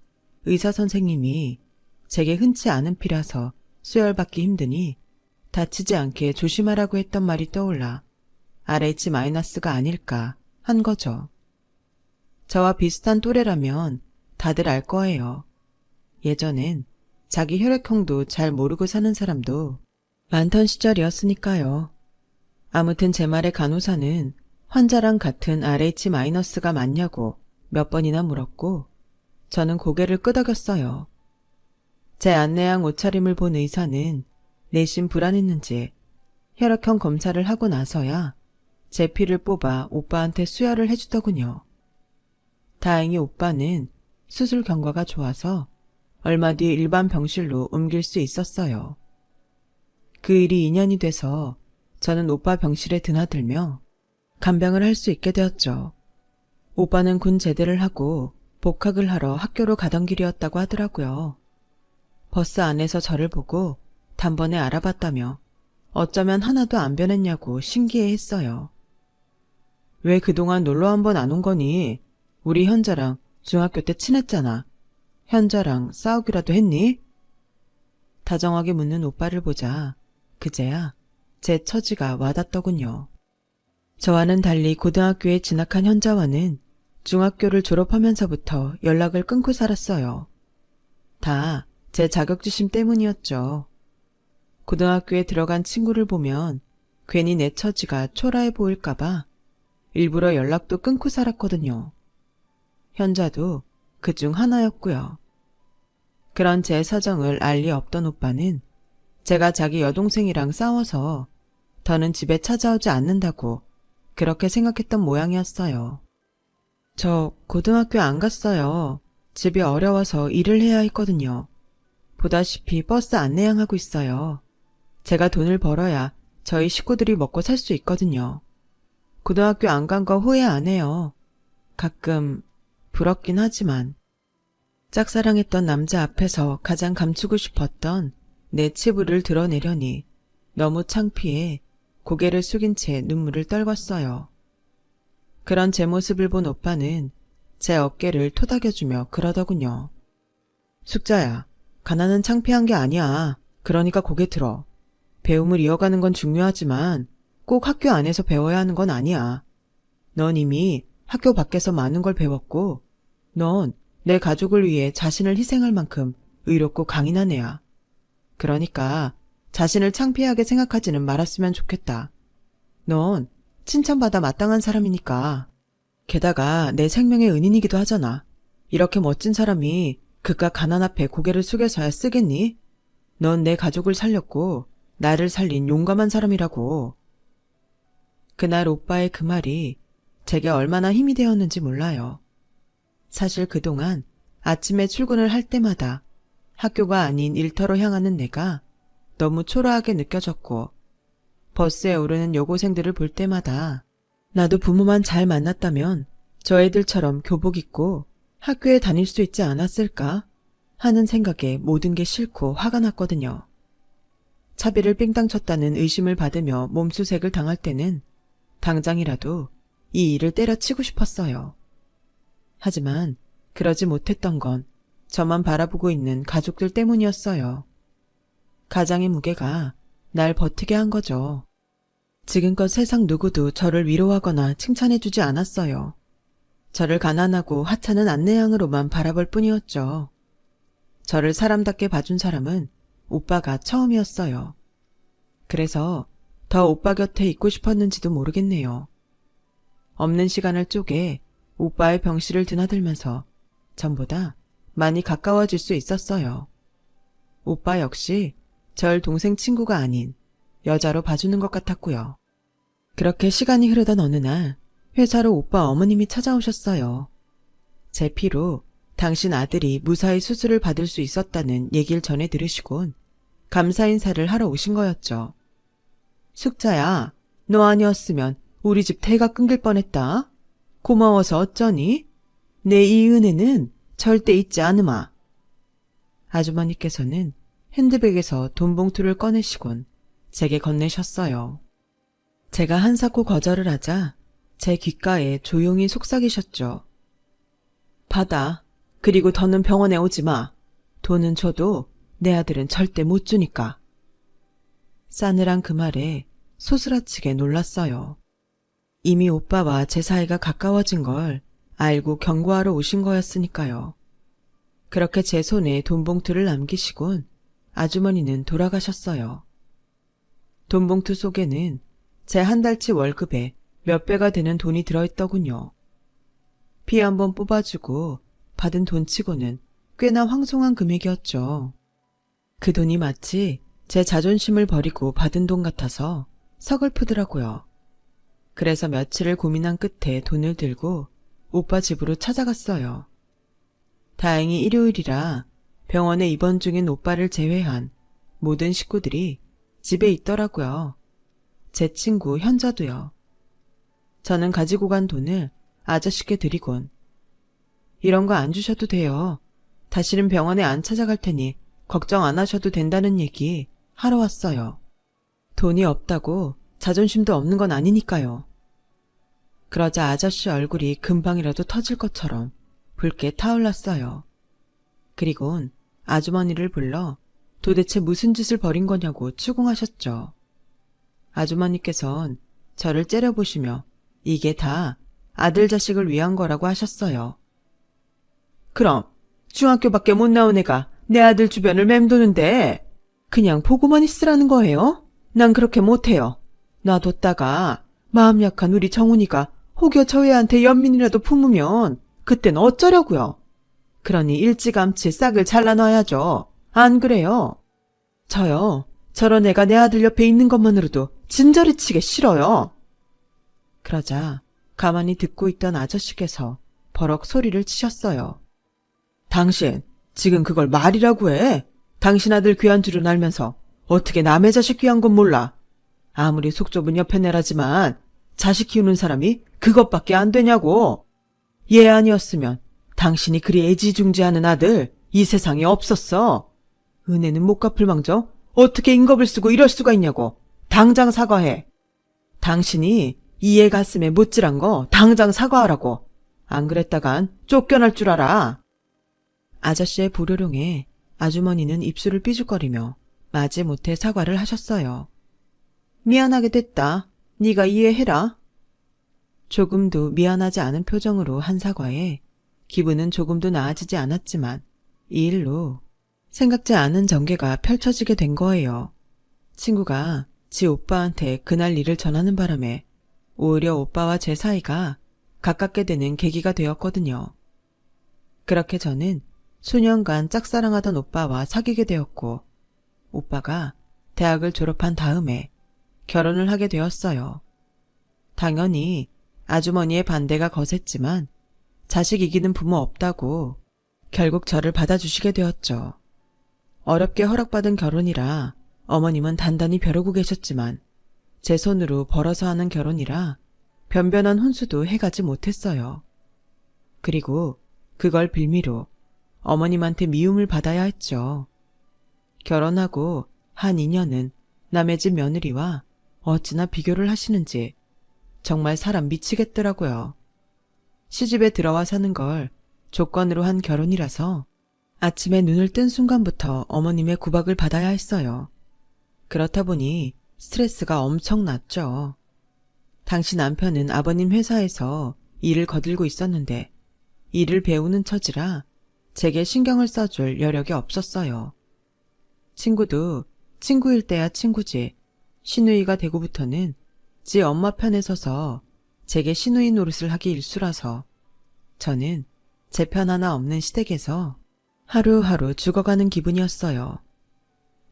의사 선생님이 제게 흔치 않은 피라서 수혈받기 힘드니 다치지 않게 조심하라고 했던 말이 떠올라 RH-가 아닐까 한 거죠. 저와 비슷한 또래라면 다들 알 거예요. 예전엔 자기 혈액형도 잘 모르고 사는 사람도 많던 시절이었으니까요. 아무튼 제 말에 간호사는 환자랑 같은 RH-가 맞냐고 몇 번이나 물었고 저는 고개를 끄덕였어요. 제 안내양 옷차림을 본 의사는 내심 불안했는지 혈액형 검사를 하고 나서야 제 피를 뽑아 오빠한테 수혈을 해주더군요. 다행히 오빠는 수술 경과가 좋아서 얼마 뒤 일반 병실로 옮길 수 있었어요. 그 일이 2년이 돼서 저는 오빠 병실에 드나들며 간병을 할 수 있게 되었죠. 오빠는 군 제대를 하고 복학을 하러 학교로 가던 길이었다고 하더라고요. 버스 안에서 저를 보고 단번에 알아봤다며 어쩌면 하나도 안 변했냐고 신기해했어요. 왜 그동안 놀러 한 번 안 온 거니? 우리 현자랑 중학교 때 친했잖아. 현자랑 싸우기라도 했니? 다정하게 묻는 오빠를 보자 그제야 제 처지가 와닿더군요. 저와는 달리 고등학교에 진학한 현자와는 중학교를 졸업하면서부터 연락을 끊고 살았어요. 다 제 자격지심 때문이었죠. 고등학교에 들어간 친구를 보면 괜히 내 처지가 초라해 보일까봐 일부러 연락도 끊고 살았거든요. 현자도 그중 하나였고요. 그런 제 사정을 알 리 없던 오빠는 제가 자기 여동생이랑 싸워서 더는 집에 찾아오지 않는다고 그렇게 생각했던 모양이었어요. 저 고등학교 안 갔어요. 집이 어려워서 일을 해야 했거든요. 보다시피 버스 안내양하고 있어요. 제가 돈을 벌어야 저희 식구들이 먹고 살 수 있거든요. 고등학교 안 간 거 후회 안 해요. 가끔 부럽긴 하지만 짝사랑했던 남자 앞에서 가장 감추고 싶었던 내 치부를 드러내려니 너무 창피해 고개를 숙인 채 눈물을 떨궜어요. 그런 제 모습을 본 오빠는 제 어깨를 토닥여주며 그러더군요. 숙자야, 가난은 창피한 게 아니야. 그러니까 고개 들어. 배움을 이어가는 건 중요하지만 꼭 학교 안에서 배워야 하는 건 아니야. 넌 이미 학교 밖에서 많은 걸 배웠고 넌 내 가족을 위해 자신을 희생할 만큼 의롭고 강인한 애야. 그러니까 자신을 창피하게 생각하지는 말았으면 좋겠다. 넌 칭찬받아 마땅한 사람이니까. 게다가 내 생명의 은인이기도 하잖아. 이렇게 멋진 사람이 그깟 가난 앞에 고개를 숙여서야 쓰겠니? 넌 내 가족을 살렸고 나를 살린 용감한 사람이라고. 그날 오빠의 그 말이 제게 얼마나 힘이 되었는지 몰라요. 사실 그동안 아침에 출근을 할 때마다 학교가 아닌 일터로 향하는 내가 너무 초라하게 느껴졌고 버스에 오르는 여고생들을 볼 때마다 나도 부모만 잘 만났다면 저 애들처럼 교복 입고 학교에 다닐 수 있지 않았을까 하는 생각에 모든 게 싫고 화가 났거든요. 차비를 삥땅 쳤다는 의심을 받으며 몸수색을 당할 때는 당장이라도 이 일을 때려치고 싶었어요. 하지만 그러지 못했던 건 저만 바라보고 있는 가족들 때문이었어요. 가장의 무게가 날 버티게 한 거죠. 지금껏 세상 누구도 저를 위로하거나 칭찬해주지 않았어요. 저를 가난하고 하찮은 안내양으로만 바라볼 뿐이었죠. 저를 사람답게 봐준 사람은 오빠가 처음이었어요. 그래서 더 오빠 곁에 있고 싶었는지도 모르겠네요. 없는 시간을 쪼개 오빠의 병실을 드나들면서 전보다 많이 가까워질 수 있었어요. 오빠 역시 절 동생 친구가 아닌 여자로 봐주는 것 같았고요. 그렇게 시간이 흐르던 어느 날 회사로 오빠 어머님이 찾아오셨어요. 제 피로 당신 아들이 무사히 수술을 받을 수 있었다는 얘기를 전해 들으시곤 감사 인사를 하러 오신 거였죠. 숙자야, 너 아니었으면 우리 집 대가 끊길 뻔했다. 고마워서 어쩌니? 내 이 은혜는 절대 잊지 않으마. 아주머니께서는 핸드백에서 돈 봉투를 꺼내시곤 제게 건네셨어요. 제가 한사코 거절을 하자 제 귓가에 조용히 속삭이셨죠. 받아. 그리고 더는 병원에 오지 마. 돈은 줘도 내 아들은 절대 못 주니까. 싸늘한 그 말에 소스라치게 놀랐어요. 이미 오빠와 제 사이가 가까워진 걸 알고 경고하러 오신 거였으니까요. 그렇게 제 손에 돈 봉투를 남기시곤 아주머니는 돌아가셨어요. 돈 봉투 속에는 제 한 달치 월급에 몇 배가 되는 돈이 들어있더군요. 피 한 번 뽑아주고 받은 돈치고는 꽤나 황송한 금액이었죠. 그 돈이 마치 제 자존심을 버리고 받은 돈 같아서 서글프더라고요. 그래서 며칠을 고민한 끝에 돈을 들고 오빠 집으로 찾아갔어요. 다행히 일요일이라 병원에 입원 중인 오빠를 제외한 모든 식구들이 집에 있더라고요. 제 친구 현자도요. 저는 가지고 간 돈을 아저씨께 드리곤 이런 거 안 주셔도 돼요. 다시는 병원에 안 찾아갈 테니 걱정 안 하셔도 된다는 얘기 하러 왔어요. 돈이 없다고 자존심도 없는 건 아니니까요. 그러자 아저씨 얼굴이 금방이라도 터질 것처럼 붉게 타올랐어요. 그리곤 아주머니를 불러 도대체 무슨 짓을 벌인 거냐고 추궁하셨죠. 아주머니께선 저를 째려보시며 이게 다 아들 자식을 위한 거라고 하셨어요. 그럼 중학교밖에 못 나온 애가 내 아들 주변을 맴도는데 그냥 보고만 있으라는 거예요? 난 그렇게 못해요. 놔뒀다가 마음 약한 우리 정훈이가 혹여 저 애한테 연민이라도 품으면 그땐 어쩌려고요? 그러니 일찌감치 싹을 잘라놔야죠. 안 그래요? 저요. 저런 애가 내 아들 옆에 있는 것만으로도 진저리 치게 싫어요. 그러자 가만히 듣고 있던 아저씨께서 버럭 소리를 치셨어요. 당신 지금 그걸 말이라고 해? 당신 아들 귀한 줄은 알면서 어떻게 남의 자식 귀한 건 몰라? 아무리 속 좁은 옆에 내라지만 자식 키우는 사람이 그것밖에 안 되냐고. 얘 아니었으면 당신이 그리 애지중지하는 아들 이 세상에 없었어. 은혜는 못 갚을 망정 어떻게 인겁을 쓰고 이럴 수가 있냐고. 당장 사과해. 당신이 이 애 가슴에 못질한 거 당장 사과하라고. 안 그랬다간 쫓겨날 줄 알아. 아저씨의 불효령에 아주머니는 입술을 삐죽거리며 마지못해 사과를 하셨어요. 미안하게 됐다. 네가 이해해라. 조금도 미안하지 않은 표정으로 한 사과에 기분은 조금도 나아지지 않았지만 이 일로 생각지 않은 전개가 펼쳐지게 된 거예요. 친구가 지 오빠한테 그날 일을 전하는 바람에 오히려 오빠와 제 사이가 가깝게 되는 계기가 되었거든요. 그렇게 저는 수년간 짝사랑하던 오빠와 사귀게 되었고 오빠가 대학을 졸업한 다음에 결혼을 하게 되었어요. 당연히 아주머니의 반대가 거셌지만 자식 이기는 부모 없다고 결국 저를 받아주시게 되었죠. 어렵게 허락받은 결혼이라 어머님은 단단히 벼르고 계셨지만 제 손으로 벌어서 하는 결혼이라 변변한 혼수도 해가지 못했어요. 그리고 그걸 빌미로 어머님한테 미움을 받아야 했죠. 결혼하고 한 2년은 남의 집 며느리와 어찌나 비교를 하시는지 정말 사람 미치겠더라고요. 시집에 들어와 사는 걸 조건으로 한 결혼이라서 아침에 눈을 뜬 순간부터 어머님의 구박을 받아야 했어요. 그렇다 보니 스트레스가 엄청났죠. 당시 남편은 아버님 회사에서 일을 거들고 있었는데 일을 배우는 처지라 제게 신경을 써줄 여력이 없었어요. 친구도 친구일 때야 친구지 시누이가 되고부터는 지 엄마 편에 서서 제게 시누이 노릇을 하기 일쑤라서 저는 제 편 하나 없는 시댁에서 하루하루 죽어가는 기분이었어요.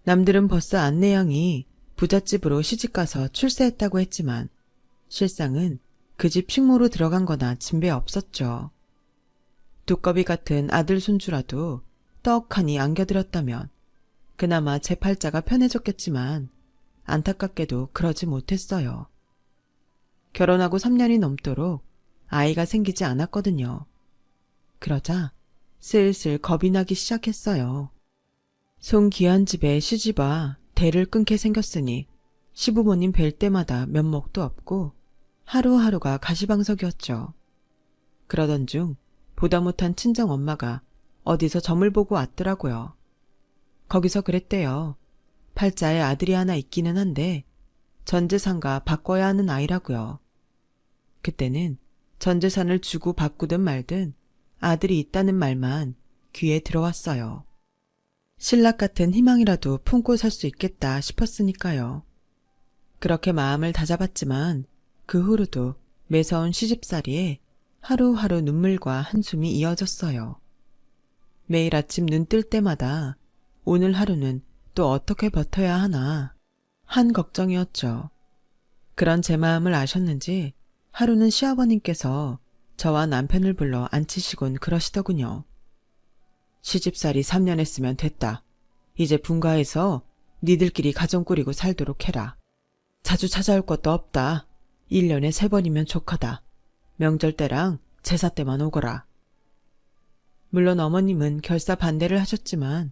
남들은 벌써 안내양이 부잣집으로 시집가서 출세했다고 했지만 실상은 그 집 식모로 들어간 거나 진배 없었죠. 두꺼비 같은 아들 손주라도 떡하니 안겨드렸다면 그나마 제 팔자가 편해졌겠지만 안타깝게도 그러지 못했어요. 결혼하고 3년이 넘도록 아이가 생기지 않았거든요. 그러자 슬슬 겁이 나기 시작했어요. 송기한 집에 시집와 대를 끊게 생겼으니 시부모님 뵐 때마다 면목도 없고 하루하루가 가시방석이었죠. 그러던 중 보다 못한 친정엄마가 어디서 점을 보고 왔더라고요. 거기서 그랬대요. 팔자에 아들이 하나 있기는 한데 전재산과 바꿔야 하는 아이라고요. 그때는 전재산을 주고 바꾸든 말든 아들이 있다는 말만 귀에 들어왔어요. 신락 같은 희망이라도 품고 살 수 있겠다 싶었으니까요. 그렇게 마음을 다잡았지만 그 후로도 매서운 시집살이에 하루하루 눈물과 한숨이 이어졌어요. 매일 아침 눈 뜰 때마다 오늘 하루는 또 어떻게 버텨야 하나 한 걱정이었죠. 그런 제 마음을 아셨는지 하루는 시아버님께서 저와 남편을 불러 앉히시곤 그러시더군요. 시집살이 3년 했으면 됐다. 이제 분가해서 니들끼리 가정 꾸리고 살도록 해라. 자주 찾아올 것도 없다. 1년에 3번이면 족하다. 명절 때랑 제사 때만 오거라. 물론 어머님은 결사 반대를 하셨지만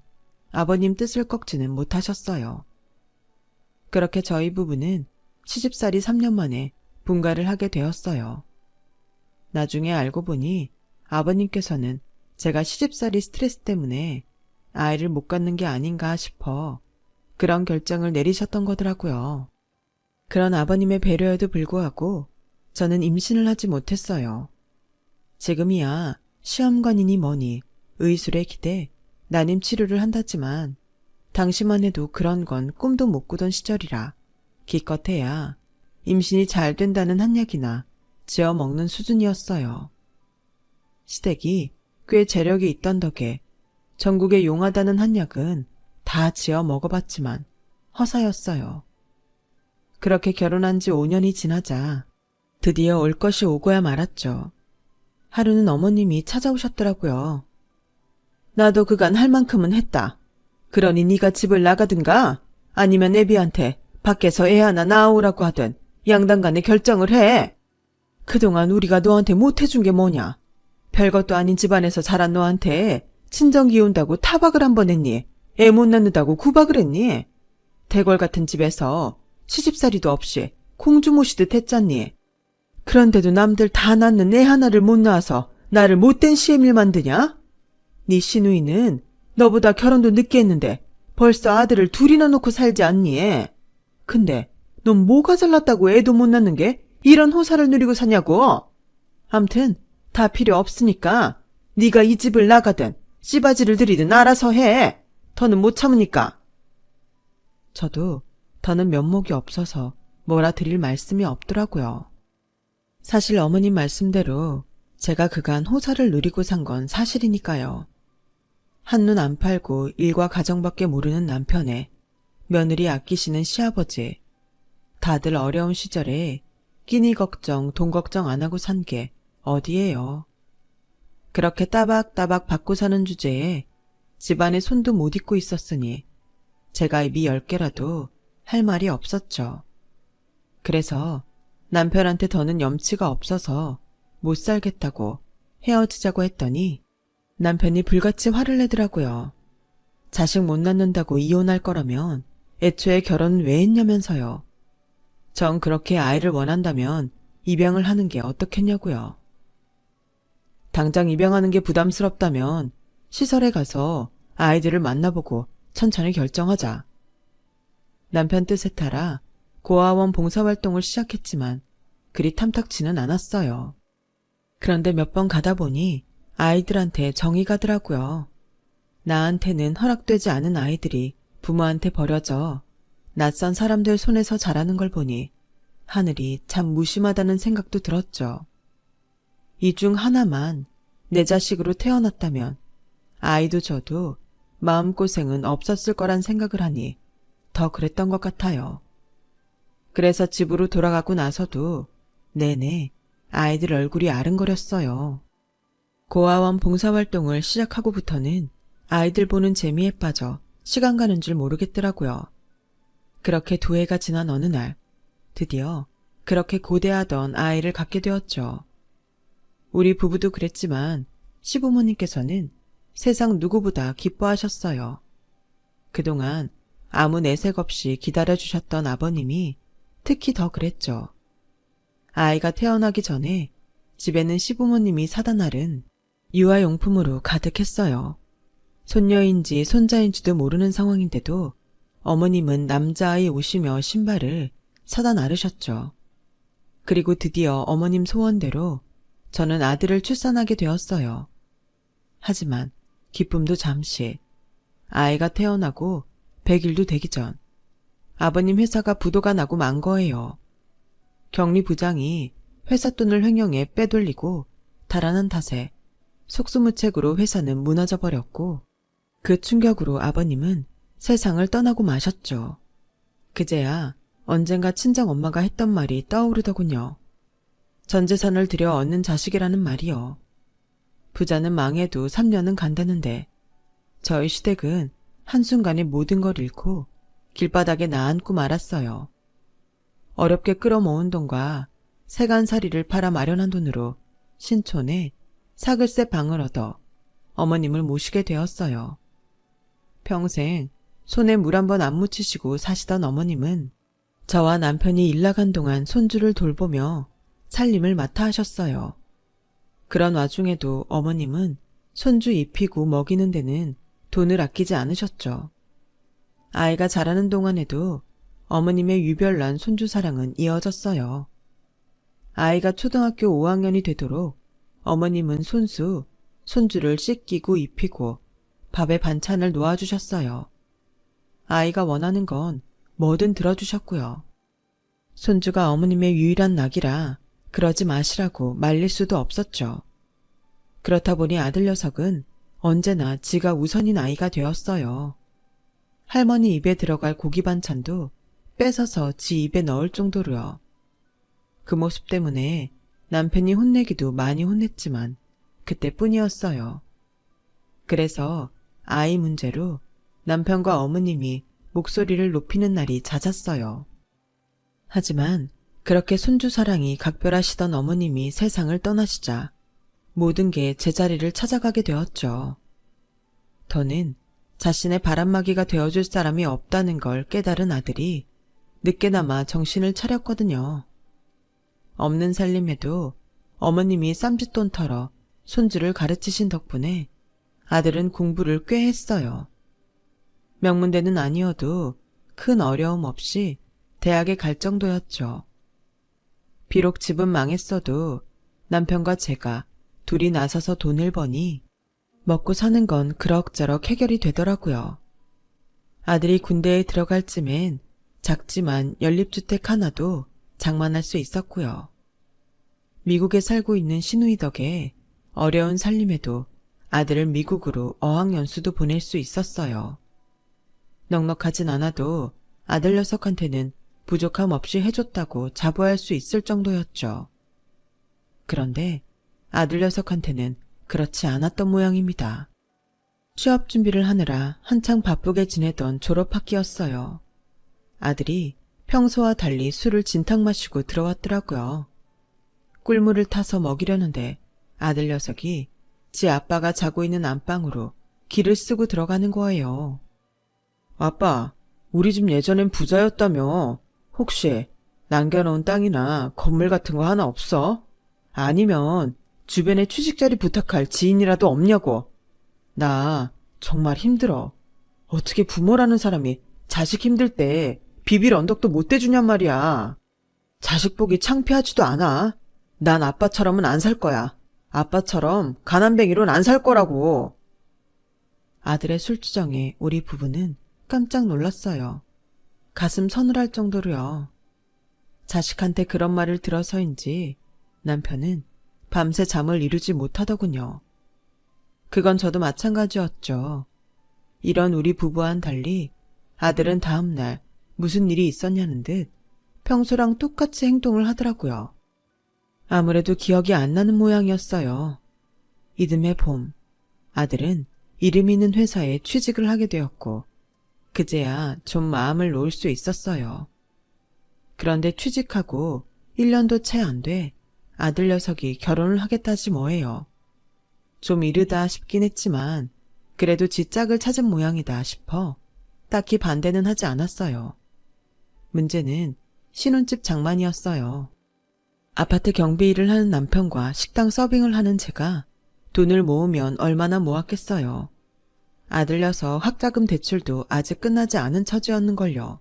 아버님 뜻을 꺾지는 못하셨어요. 그렇게 저희 부부는 시집살이 3년 만에 분가를 하게 되었어요. 나중에 알고 보니 아버님께서는 제가 시집살이 스트레스 때문에 아이를 못 갖는 게 아닌가 싶어 그런 결정을 내리셨던 거더라고요. 그런 아버님의 배려에도 불구하고 저는 임신을 하지 못했어요. 지금이야 시험관이니 뭐니 의술에 기대 난임 치료를 한다지만 당시만 해도 그런 건 꿈도 못 꾸던 시절이라 기껏해야 임신이 잘 된다는 한약이나 지어 먹는 수준이었어요. 시댁이 꽤 재력이 있던 덕에 전국에 용하다는 한약은 다 지어 먹어봤지만 허사였어요. 그렇게 결혼한 지 5년이 지나자 드디어 올 것이 오고야 말았죠. 하루는 어머님이 찾아오셨더라고요. 나도 그간 할 만큼은 했다. 그러니 네가 집을 나가든가 아니면 애비한테 밖에서 애 하나 낳아오라고 하든 양당간에 결정을 해. 그동안 우리가 너한테 못해준 게 뭐냐. 별것도 아닌 집안에서 자란 너한테 친정 기운다고 타박을 한 번 했니? 애 못 낳는다고 구박을 했니? 대궐 같은 집에서 시집살이도 없이 공주 모시듯 했잖니. 그런데도 남들 다 낳는 애 하나를 못 낳아서 나를 못된 시애미를 만드냐? 네 시누이는 너보다 결혼도 늦게 했는데 벌써 아들을 둘이나 놓고 살지 않니? 근데 넌 뭐가 잘났다고 애도 못 낳는 게 이런 호사를 누리고 사냐고? 암튼 다 필요 없으니까 네가 이 집을 나가든 씨바지를 들이든 알아서 해. 더는 못 참으니까. 저도 더는 면목이 없어서 뭐라 드릴 말씀이 없더라고요. 사실 어머님 말씀대로 제가 그간 호사를 누리고 산 건 사실이니까요. 한눈 안 팔고 일과 가정밖에 모르는 남편에 며느리 아끼시는 시아버지, 다들 어려운 시절에 끼니 걱정, 돈 걱정 안 하고 산 게 어디예요. 그렇게 따박따박 받고 사는 주제에 집안에 손도 못 잇고 있었으니 제가 입이 10개라도 할 말이 없었죠. 그래서 남편한테 더는 염치가 없어서 못 살겠다고 헤어지자고 했더니 남편이 불같이 화를 내더라고요. 자식 못 낳는다고 이혼할 거라면 애초에 결혼은 왜 했냐면서요. 전 그렇게 아이를 원한다면 입양을 하는 게 어떻겠냐고요. 당장 입양하는 게 부담스럽다면 시설에 가서 아이들을 만나보고 천천히 결정하자. 남편 뜻에 따라 고아원 봉사활동을 시작했지만 그리 탐탁치는 않았어요. 그런데 몇 번 가다 보니 아이들한테 정이 가더라고요. 나한테는 허락되지 않은 아이들이 부모한테 버려져 낯선 사람들 손에서 자라는 걸 보니 하늘이 참 무심하다는 생각도 들었죠. 이 중 하나만 내 자식으로 태어났다면 아이도 저도 마음고생은 없었을 거란 생각을 하니 더 그랬던 것 같아요. 그래서 집으로 돌아가고 나서도 내내 아이들 얼굴이 아른거렸어요. 고아원 봉사활동을 시작하고부터는 아이들 보는 재미에 빠져 시간 가는 줄 모르겠더라고요. 그렇게 2해가 지난 어느 날 드디어 그렇게 고대하던 아이를 갖게 되었죠. 우리 부부도 그랬지만 시부모님께서는 세상 누구보다 기뻐하셨어요. 그동안 아무 내색 없이 기다려주셨던 아버님이 특히 더 그랬죠. 아이가 태어나기 전에 집에는 시부모님이 사다 놔른 유아용품으로 가득했어요. 손녀인지 손자인지도 모르는 상황인데도 어머님은 남자아이 옷이며 신발을 사다 나르셨죠. 그리고 드디어 어머님 소원대로 저는 아들을 출산하게 되었어요. 하지만 기쁨도 잠시. 아이가 태어나고 100일도 되기 전 아버님 회사가 부도가 나고 만 거예요. 격리 부장이 회사 돈을 횡령해 빼돌리고 달아난 탓에 속수무책으로 회사는 무너져 버렸고 그 충격으로 아버님은 세상을 떠나고 마셨죠. 그제야 언젠가 친정엄마가 했던 말이 떠오르더군요. 전 재산을 들여 얻는 자식이라는 말이요. 부자는 망해도 3년은 간다는데 저희 시댁은 한순간에 모든 걸 잃고 길바닥에 나앉고 말았어요. 어렵게 끌어모은 돈과 세간살이를 팔아 마련한 돈으로 신촌에 사글세 방을 얻어 어머님을 모시게 되었어요. 평생 손에 물 한 번 안 묻히시고 사시던 어머님은 저와 남편이 일 나간 동안 손주를 돌보며 살림을 맡아 하셨어요. 그런 와중에도 어머님은 손주 입히고 먹이는 데는 돈을 아끼지 않으셨죠. 아이가 자라는 동안에도 어머님의 유별난 손주 사랑은 이어졌어요. 아이가 초등학교 5학년이 되도록 어머님은 손주를 씻기고 입히고 밥에 반찬을 놓아주셨어요. 아이가 원하는 건 뭐든 들어주셨고요. 손주가 어머님의 유일한 낙이라 그러지 마시라고 말릴 수도 없었죠. 그렇다 보니 아들 녀석은 언제나 지가 우선인 아이가 되었어요. 할머니 입에 들어갈 고기 반찬도 뺏어서 지 입에 넣을 정도로요. 그 모습 때문에 남편이 혼내기도 많이 혼냈지만 그때뿐이었어요. 그래서 아이 문제로 남편과 어머님이 목소리를 높이는 날이 잦았어요. 하지만 그렇게 손주 사랑이 각별하시던 어머님이 세상을 떠나시자 모든 게 제자리를 찾아가게 되었죠. 더는 자신의 바람막이가 되어줄 사람이 없다는 걸 깨달은 아들이 늦게나마 정신을 차렸거든요. 없는 살림에도 어머님이 쌈짓돈 털어 손주를 가르치신 덕분에 아들은 공부를 꽤 했어요. 명문대는 아니어도 큰 어려움 없이 대학에 갈 정도였죠. 비록 집은 망했어도 남편과 제가 둘이 나서서 돈을 버니 먹고 사는 건 그럭저럭 해결이 되더라고요. 아들이 군대에 들어갈 쯤엔 작지만 연립주택 하나도 장만할 수 있었고요. 미국에 살고 있는 시누이 덕에 어려운 살림에도 아들을 미국으로 어학연수도 보낼 수 있었어요. 넉넉하진 않아도 아들 녀석한테는 부족함 없이 해줬다고 자부할 수 있을 정도였죠. 그런데 아들 녀석한테는 그렇지 않았던 모양입니다. 취업 준비를 하느라 한창 바쁘게 지내던 졸업학기였어요. 아들이 평소와 달리 술을 진탕 마시고 들어왔더라고요. 꿀물을 타서 먹이려는데 아들 녀석이 지 아빠가 자고 있는 안방으로 기를 쓰고 들어가는 거예요. 아빠, 우리 집 예전엔 부자였다며. 혹시 남겨놓은 땅이나 건물 같은 거 하나 없어? 아니면 주변에 취직자리 부탁할 지인이라도 없냐고. 나 정말 힘들어. 어떻게 부모라는 사람이 자식 힘들 때 비빌 언덕도 못 대주냔 말이야. 자식 보기 창피하지도 않아. 난 아빠처럼은 안 살 거야. 아빠처럼 가난뱅이로는 안 살 거라고. 아들의 술주정에 우리 부부는 깜짝 놀랐어요. 가슴 서늘할 정도로요. 자식한테 그런 말을 들어서인지 남편은 밤새 잠을 이루지 못하더군요. 그건 저도 마찬가지였죠. 이런 우리 부부와는 달리 아들은 다음날 무슨 일이 있었냐는 듯 평소랑 똑같이 행동을 하더라고요. 아무래도 기억이 안 나는 모양이었어요. 이듬해 봄, 아들은 이름 있는 회사에 취직을 하게 되었고 그제야 좀 마음을 놓을 수 있었어요. 그런데 취직하고 1년도 채 안 돼 아들 녀석이 결혼을 하겠다지 뭐예요. 좀 이르다 싶긴 했지만 그래도 지 짝을 찾은 모양이다 싶어 딱히 반대는 하지 않았어요. 문제는 신혼집 장만이었어요. 아파트 경비 일을 하는 남편과 식당 서빙을 하는 제가 돈을 모으면 얼마나 모았겠어요. 아들 녀석 학자금 대출도 아직 끝나지 않은 처지였는걸요.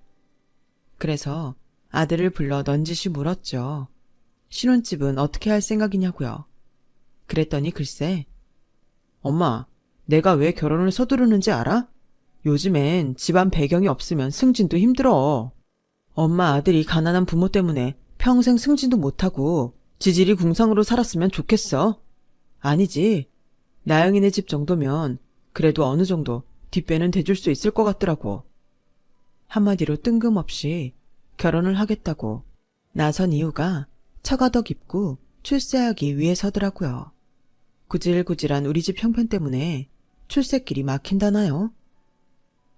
그래서 아들을 불러 넌지시 물었죠. 신혼집은 어떻게 할 생각이냐고요. 그랬더니 글쎄, 엄마, 내가 왜 결혼을 서두르는지 알아? 요즘엔 집안 배경이 없으면 승진도 힘들어. 엄마 아들이 가난한 부모 때문에 평생 승진도 못하고 지질이 궁상으로 살았으면 좋겠어? 아니지. 나영이네 집 정도면 그래도 어느 정도 뒷배는 대줄 수 있을 것 같더라고. 한마디로 뜬금없이 결혼을 하겠다고 나선 이유가 처가더 깊고 출세하기 위해서더라고요. 구질구질한 우리 집 형편 때문에 출세길이 막힌다나요?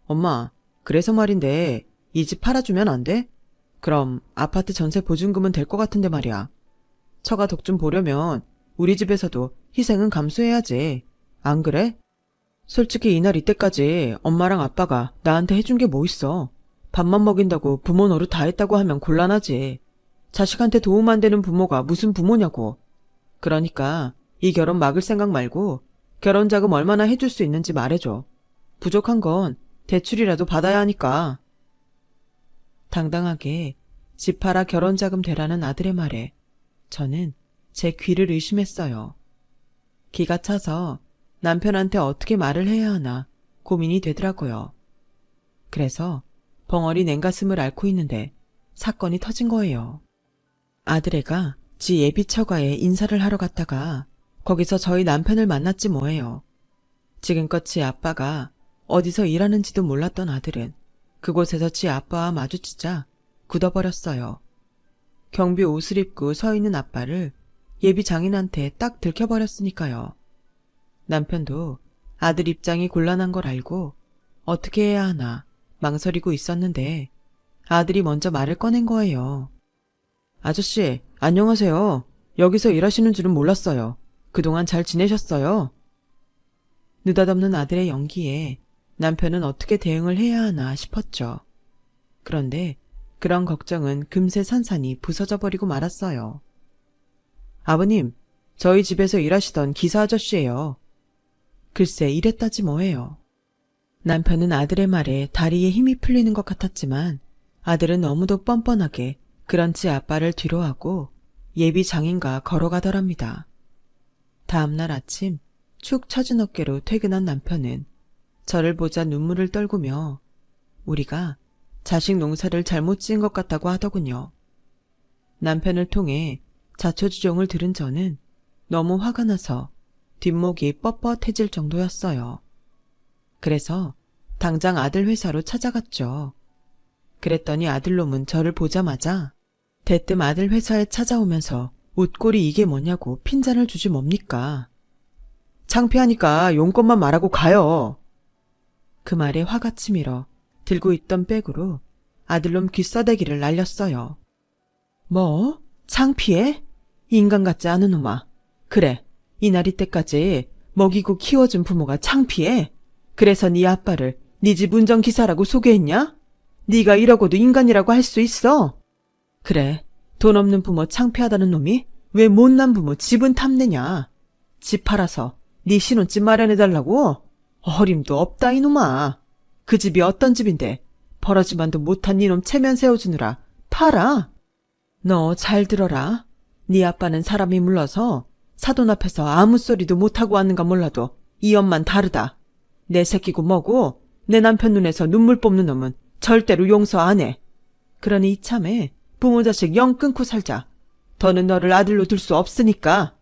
엄마, 그래서 말인데 이 집 팔아주면 안 돼? 그럼 아파트 전세 보증금은 될 것 같은데 말이야. 처가 덕 좀 보려면 우리 집에서도 희생은 감수해야지. 안 그래? 솔직히 이날 이때까지 엄마랑 아빠가 나한테 해준 게 뭐 있어. 밥만 먹인다고 부모 노릇 다 했다고 하면 곤란하지. 자식한테 도움 안 되는 부모가 무슨 부모냐고. 그러니까 이 결혼 막을 생각 말고 결혼 자금 얼마나 해줄 수 있는지 말해줘. 부족한 건 대출이라도 받아야 하니까. 당당하게 집 팔아 결혼 자금 대라는 아들의 말에 저는 제 귀를 의심했어요. 기가 차서 남편한테 어떻게 말을 해야 하나 고민이 되더라고요. 그래서 벙어리 냉가슴을 앓고 있는데 사건이 터진 거예요. 아들애가 지 예비처가에 인사를 하러 갔다가 거기서 저희 남편을 만났지 뭐예요. 지금껏 지 아빠가 어디서 일하는지도 몰랐던 아들은 그곳에서 지 아빠와 마주치자 굳어버렸어요. 경비 옷을 입고 서 있는 아빠를 예비 장인한테 딱 들켜버렸으니까요. 남편도 아들 입장이 곤란한 걸 알고 어떻게 해야 하나 망설이고 있었는데 아들이 먼저 말을 꺼낸 거예요. 아저씨, 안녕하세요. 여기서 일하시는 줄은 몰랐어요. 그동안 잘 지내셨어요? 느닷없는 아들의 연기에 남편은 어떻게 대응을 해야 하나 싶었죠. 그런데 그런 걱정은 금세 산산이 부서져 버리고 말았어요. 아버님, 저희 집에서 일하시던 기사 아저씨예요. 글쎄 이랬다지 뭐예요. 남편은 아들의 말에 다리에 힘이 풀리는 것 같았지만 아들은 너무도 뻔뻔하게 그런지 아빠를 뒤로하고 예비 장인과 걸어가더랍니다. 다음날 아침 축 처진 어깨로 퇴근한 남편은 저를 보자 눈물을 떨구며 우리가 자식 농사를 잘못 지은 것 같다고 하더군요. 남편을 통해 자초지종을 들은 저는 너무 화가 나서 뒷목이 뻣뻣해질 정도였어요. 그래서 당장 아들 회사로 찾아갔죠. 그랬더니 아들놈은 저를 보자마자 대뜸 아들 회사에 찾아오면서 웃골이 이게 뭐냐고 핀잔을 주지 뭡니까. 창피하니까 용건만 말하고 가요. 그 말에 화가 치밀어 들고 있던 백으로 아들놈 귀싸대기를 날렸어요. 뭐? 창피해? 인간 같지 않은 놈아. 그래, 이날이 때까지 먹이고 키워준 부모가 창피해? 그래서 네 아빠를 네 집 운전기사라고 소개했냐? 네가 이러고도 인간이라고 할 수 있어? 그래, 돈 없는 부모 창피하다는 놈이 왜 못난 부모 집은 탐내냐? 집 팔아서 네 신혼집 마련해달라고? 어림도 없다 이놈아. 그 집이 어떤 집인데 벌어지만도 못한 니놈 체면 세워주느라 팔아? 너 잘 들어라. 네 아빠는 사람이 물러서 사돈 앞에서 아무 소리도 못하고 왔는가 몰라도 이 엄만 다르다. 내 새끼고 뭐고 내 남편 눈에서 눈물 뽑는 놈은 절대로 용서 안 해. 그러니 이참에 부모 자식 영 끊고 살자. 더는 너를 아들로 둘 수 없으니까.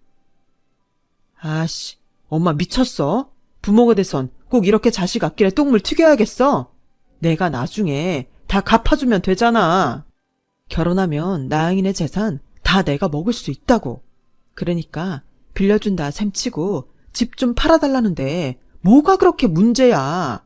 아씨, 엄마 미쳤어? 부모가 돼선 꼭 이렇게 자식 앞길에 똥물 튀겨야겠어? 내가 나중에 다 갚아주면 되잖아. 결혼하면 나영이네 재산 다 내가 먹을 수 있다고. 그러니까 빌려준다 셈치고 집 좀 팔아달라는데 뭐가 그렇게 문제야.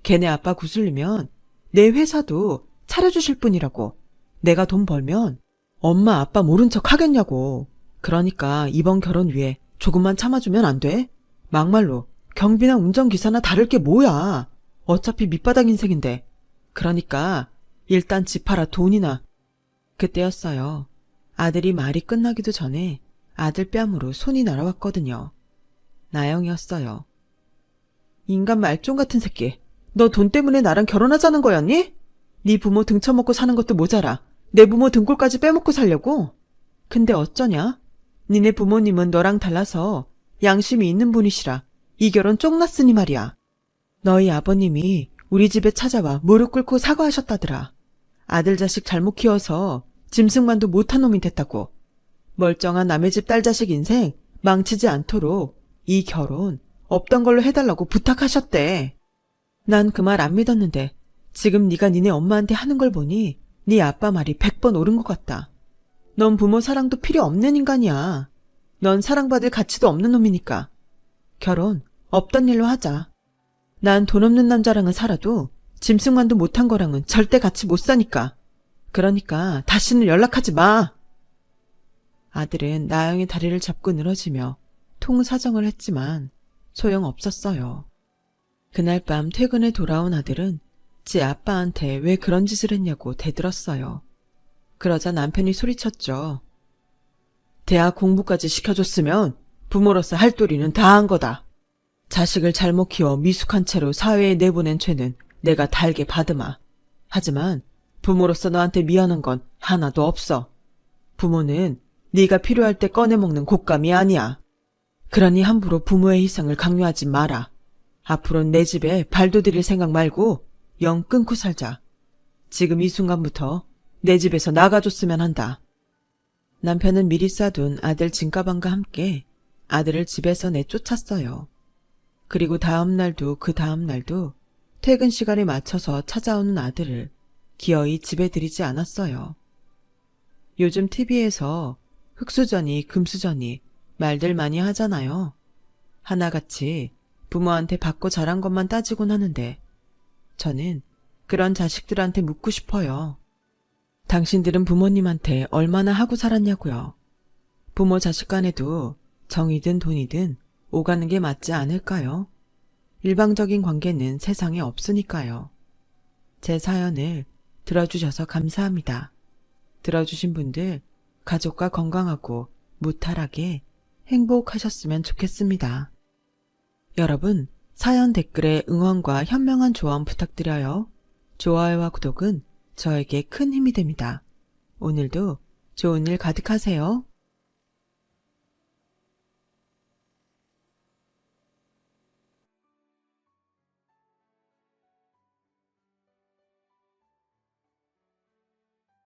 걔네 아빠 구슬리면 내 회사도 차려주실 분이라고. 내가 돈 벌면 엄마 아빠 모른 척 하겠냐고. 그러니까 이번 결혼 위해 조금만 참아주면 안 돼? 막말로 경비나 운전기사나 다를 게 뭐야. 어차피 밑바닥 인생인데. 그러니까 일단 집 팔아 돈이나. 그때였어요. 아들이 말이 끝나기도 전에 아들 뺨으로 손이 날아왔거든요. 나영이었어요. 인간 말종 같은 새끼. 너 돈 때문에 나랑 결혼하자는 거였니? 네 부모 등쳐먹고 사는 것도 모자라 내 부모 등골까지 빼먹고 살려고? 근데 어쩌냐? 니네 부모님은 너랑 달라서 양심이 있는 분이시라 이 결혼 쪽났으니 말이야. 너희 아버님이 우리 집에 찾아와 무릎 꿇고 사과하셨다더라. 아들 자식 잘못 키워서 짐승만도 못한 놈이 됐다고. 멀쩡한 남의 집 딸 자식 인생 망치지 않도록 이 결혼 없던 걸로 해달라고 부탁하셨대. 난 그 말 안 믿었는데 지금 네가 니네 엄마한테 하는 걸 보니 네 아빠 말이 100번 옳은 것 같다. 넌 부모 사랑도 필요 없는 인간이야. 넌 사랑받을 가치도 없는 놈이니까. 결혼 없던 일로 하자. 난 돈 없는 남자랑은 살아도 짐승만도 못한 거랑은 절대 같이 못 사니까. 그러니까 다시는 연락하지 마. 아들은 나영의 다리를 잡고 늘어지며 통사정을 했지만 소용없었어요. 그날 밤 퇴근에 돌아온 아들은 지 아빠한테 왜 그런 짓을 했냐고 대들었어요. 그러자 남편이 소리쳤죠. 대학 공부까지 시켜줬으면 부모로서 할 도리는 다 한 거다. 자식을 잘못 키워 미숙한 채로 사회에 내보낸 죄는 내가 달게 받으마. 하지만 부모로서 너한테 미안한 건 하나도 없어. 부모는 네가 필요할 때 꺼내먹는 곶감이 아니야. 그러니 함부로 부모의 희생을 강요하지 마라. 앞으로는 내 집에 발도 들일 생각 말고 영 끊고 살자. 지금 이 순간부터 내 집에서 나가줬으면 한다. 남편은 미리 싸둔 아들 짐가방과 함께 아들을 집에서 내쫓았어요. 그리고 다음 날도 그 다음 날도 퇴근 시간에 맞춰서 찾아오는 아들을 기어이 집에 들이지 않았어요. 요즘 TV에서 흑수저니 금수저니 말들 많이 하잖아요. 하나같이 부모한테 받고 자란 것만 따지곤 하는데 저는 그런 자식들한테 묻고 싶어요. 당신들은 부모님한테 얼마나 하고 살았냐고요. 부모 자식 간에도 정이든 돈이든 오가는 게 맞지 않을까요? 일방적인 관계는 세상에 없으니까요. 제 사연을 들어주셔서 감사합니다. 들어주신 분들 가족과 건강하고 무탈하게 행복하셨으면 좋겠습니다. 여러분, 사연 댓글에 응원과 현명한 조언 부탁드려요. 좋아요와 구독은 저에게 큰 힘이 됩니다. 오늘도 좋은 일 가득하세요.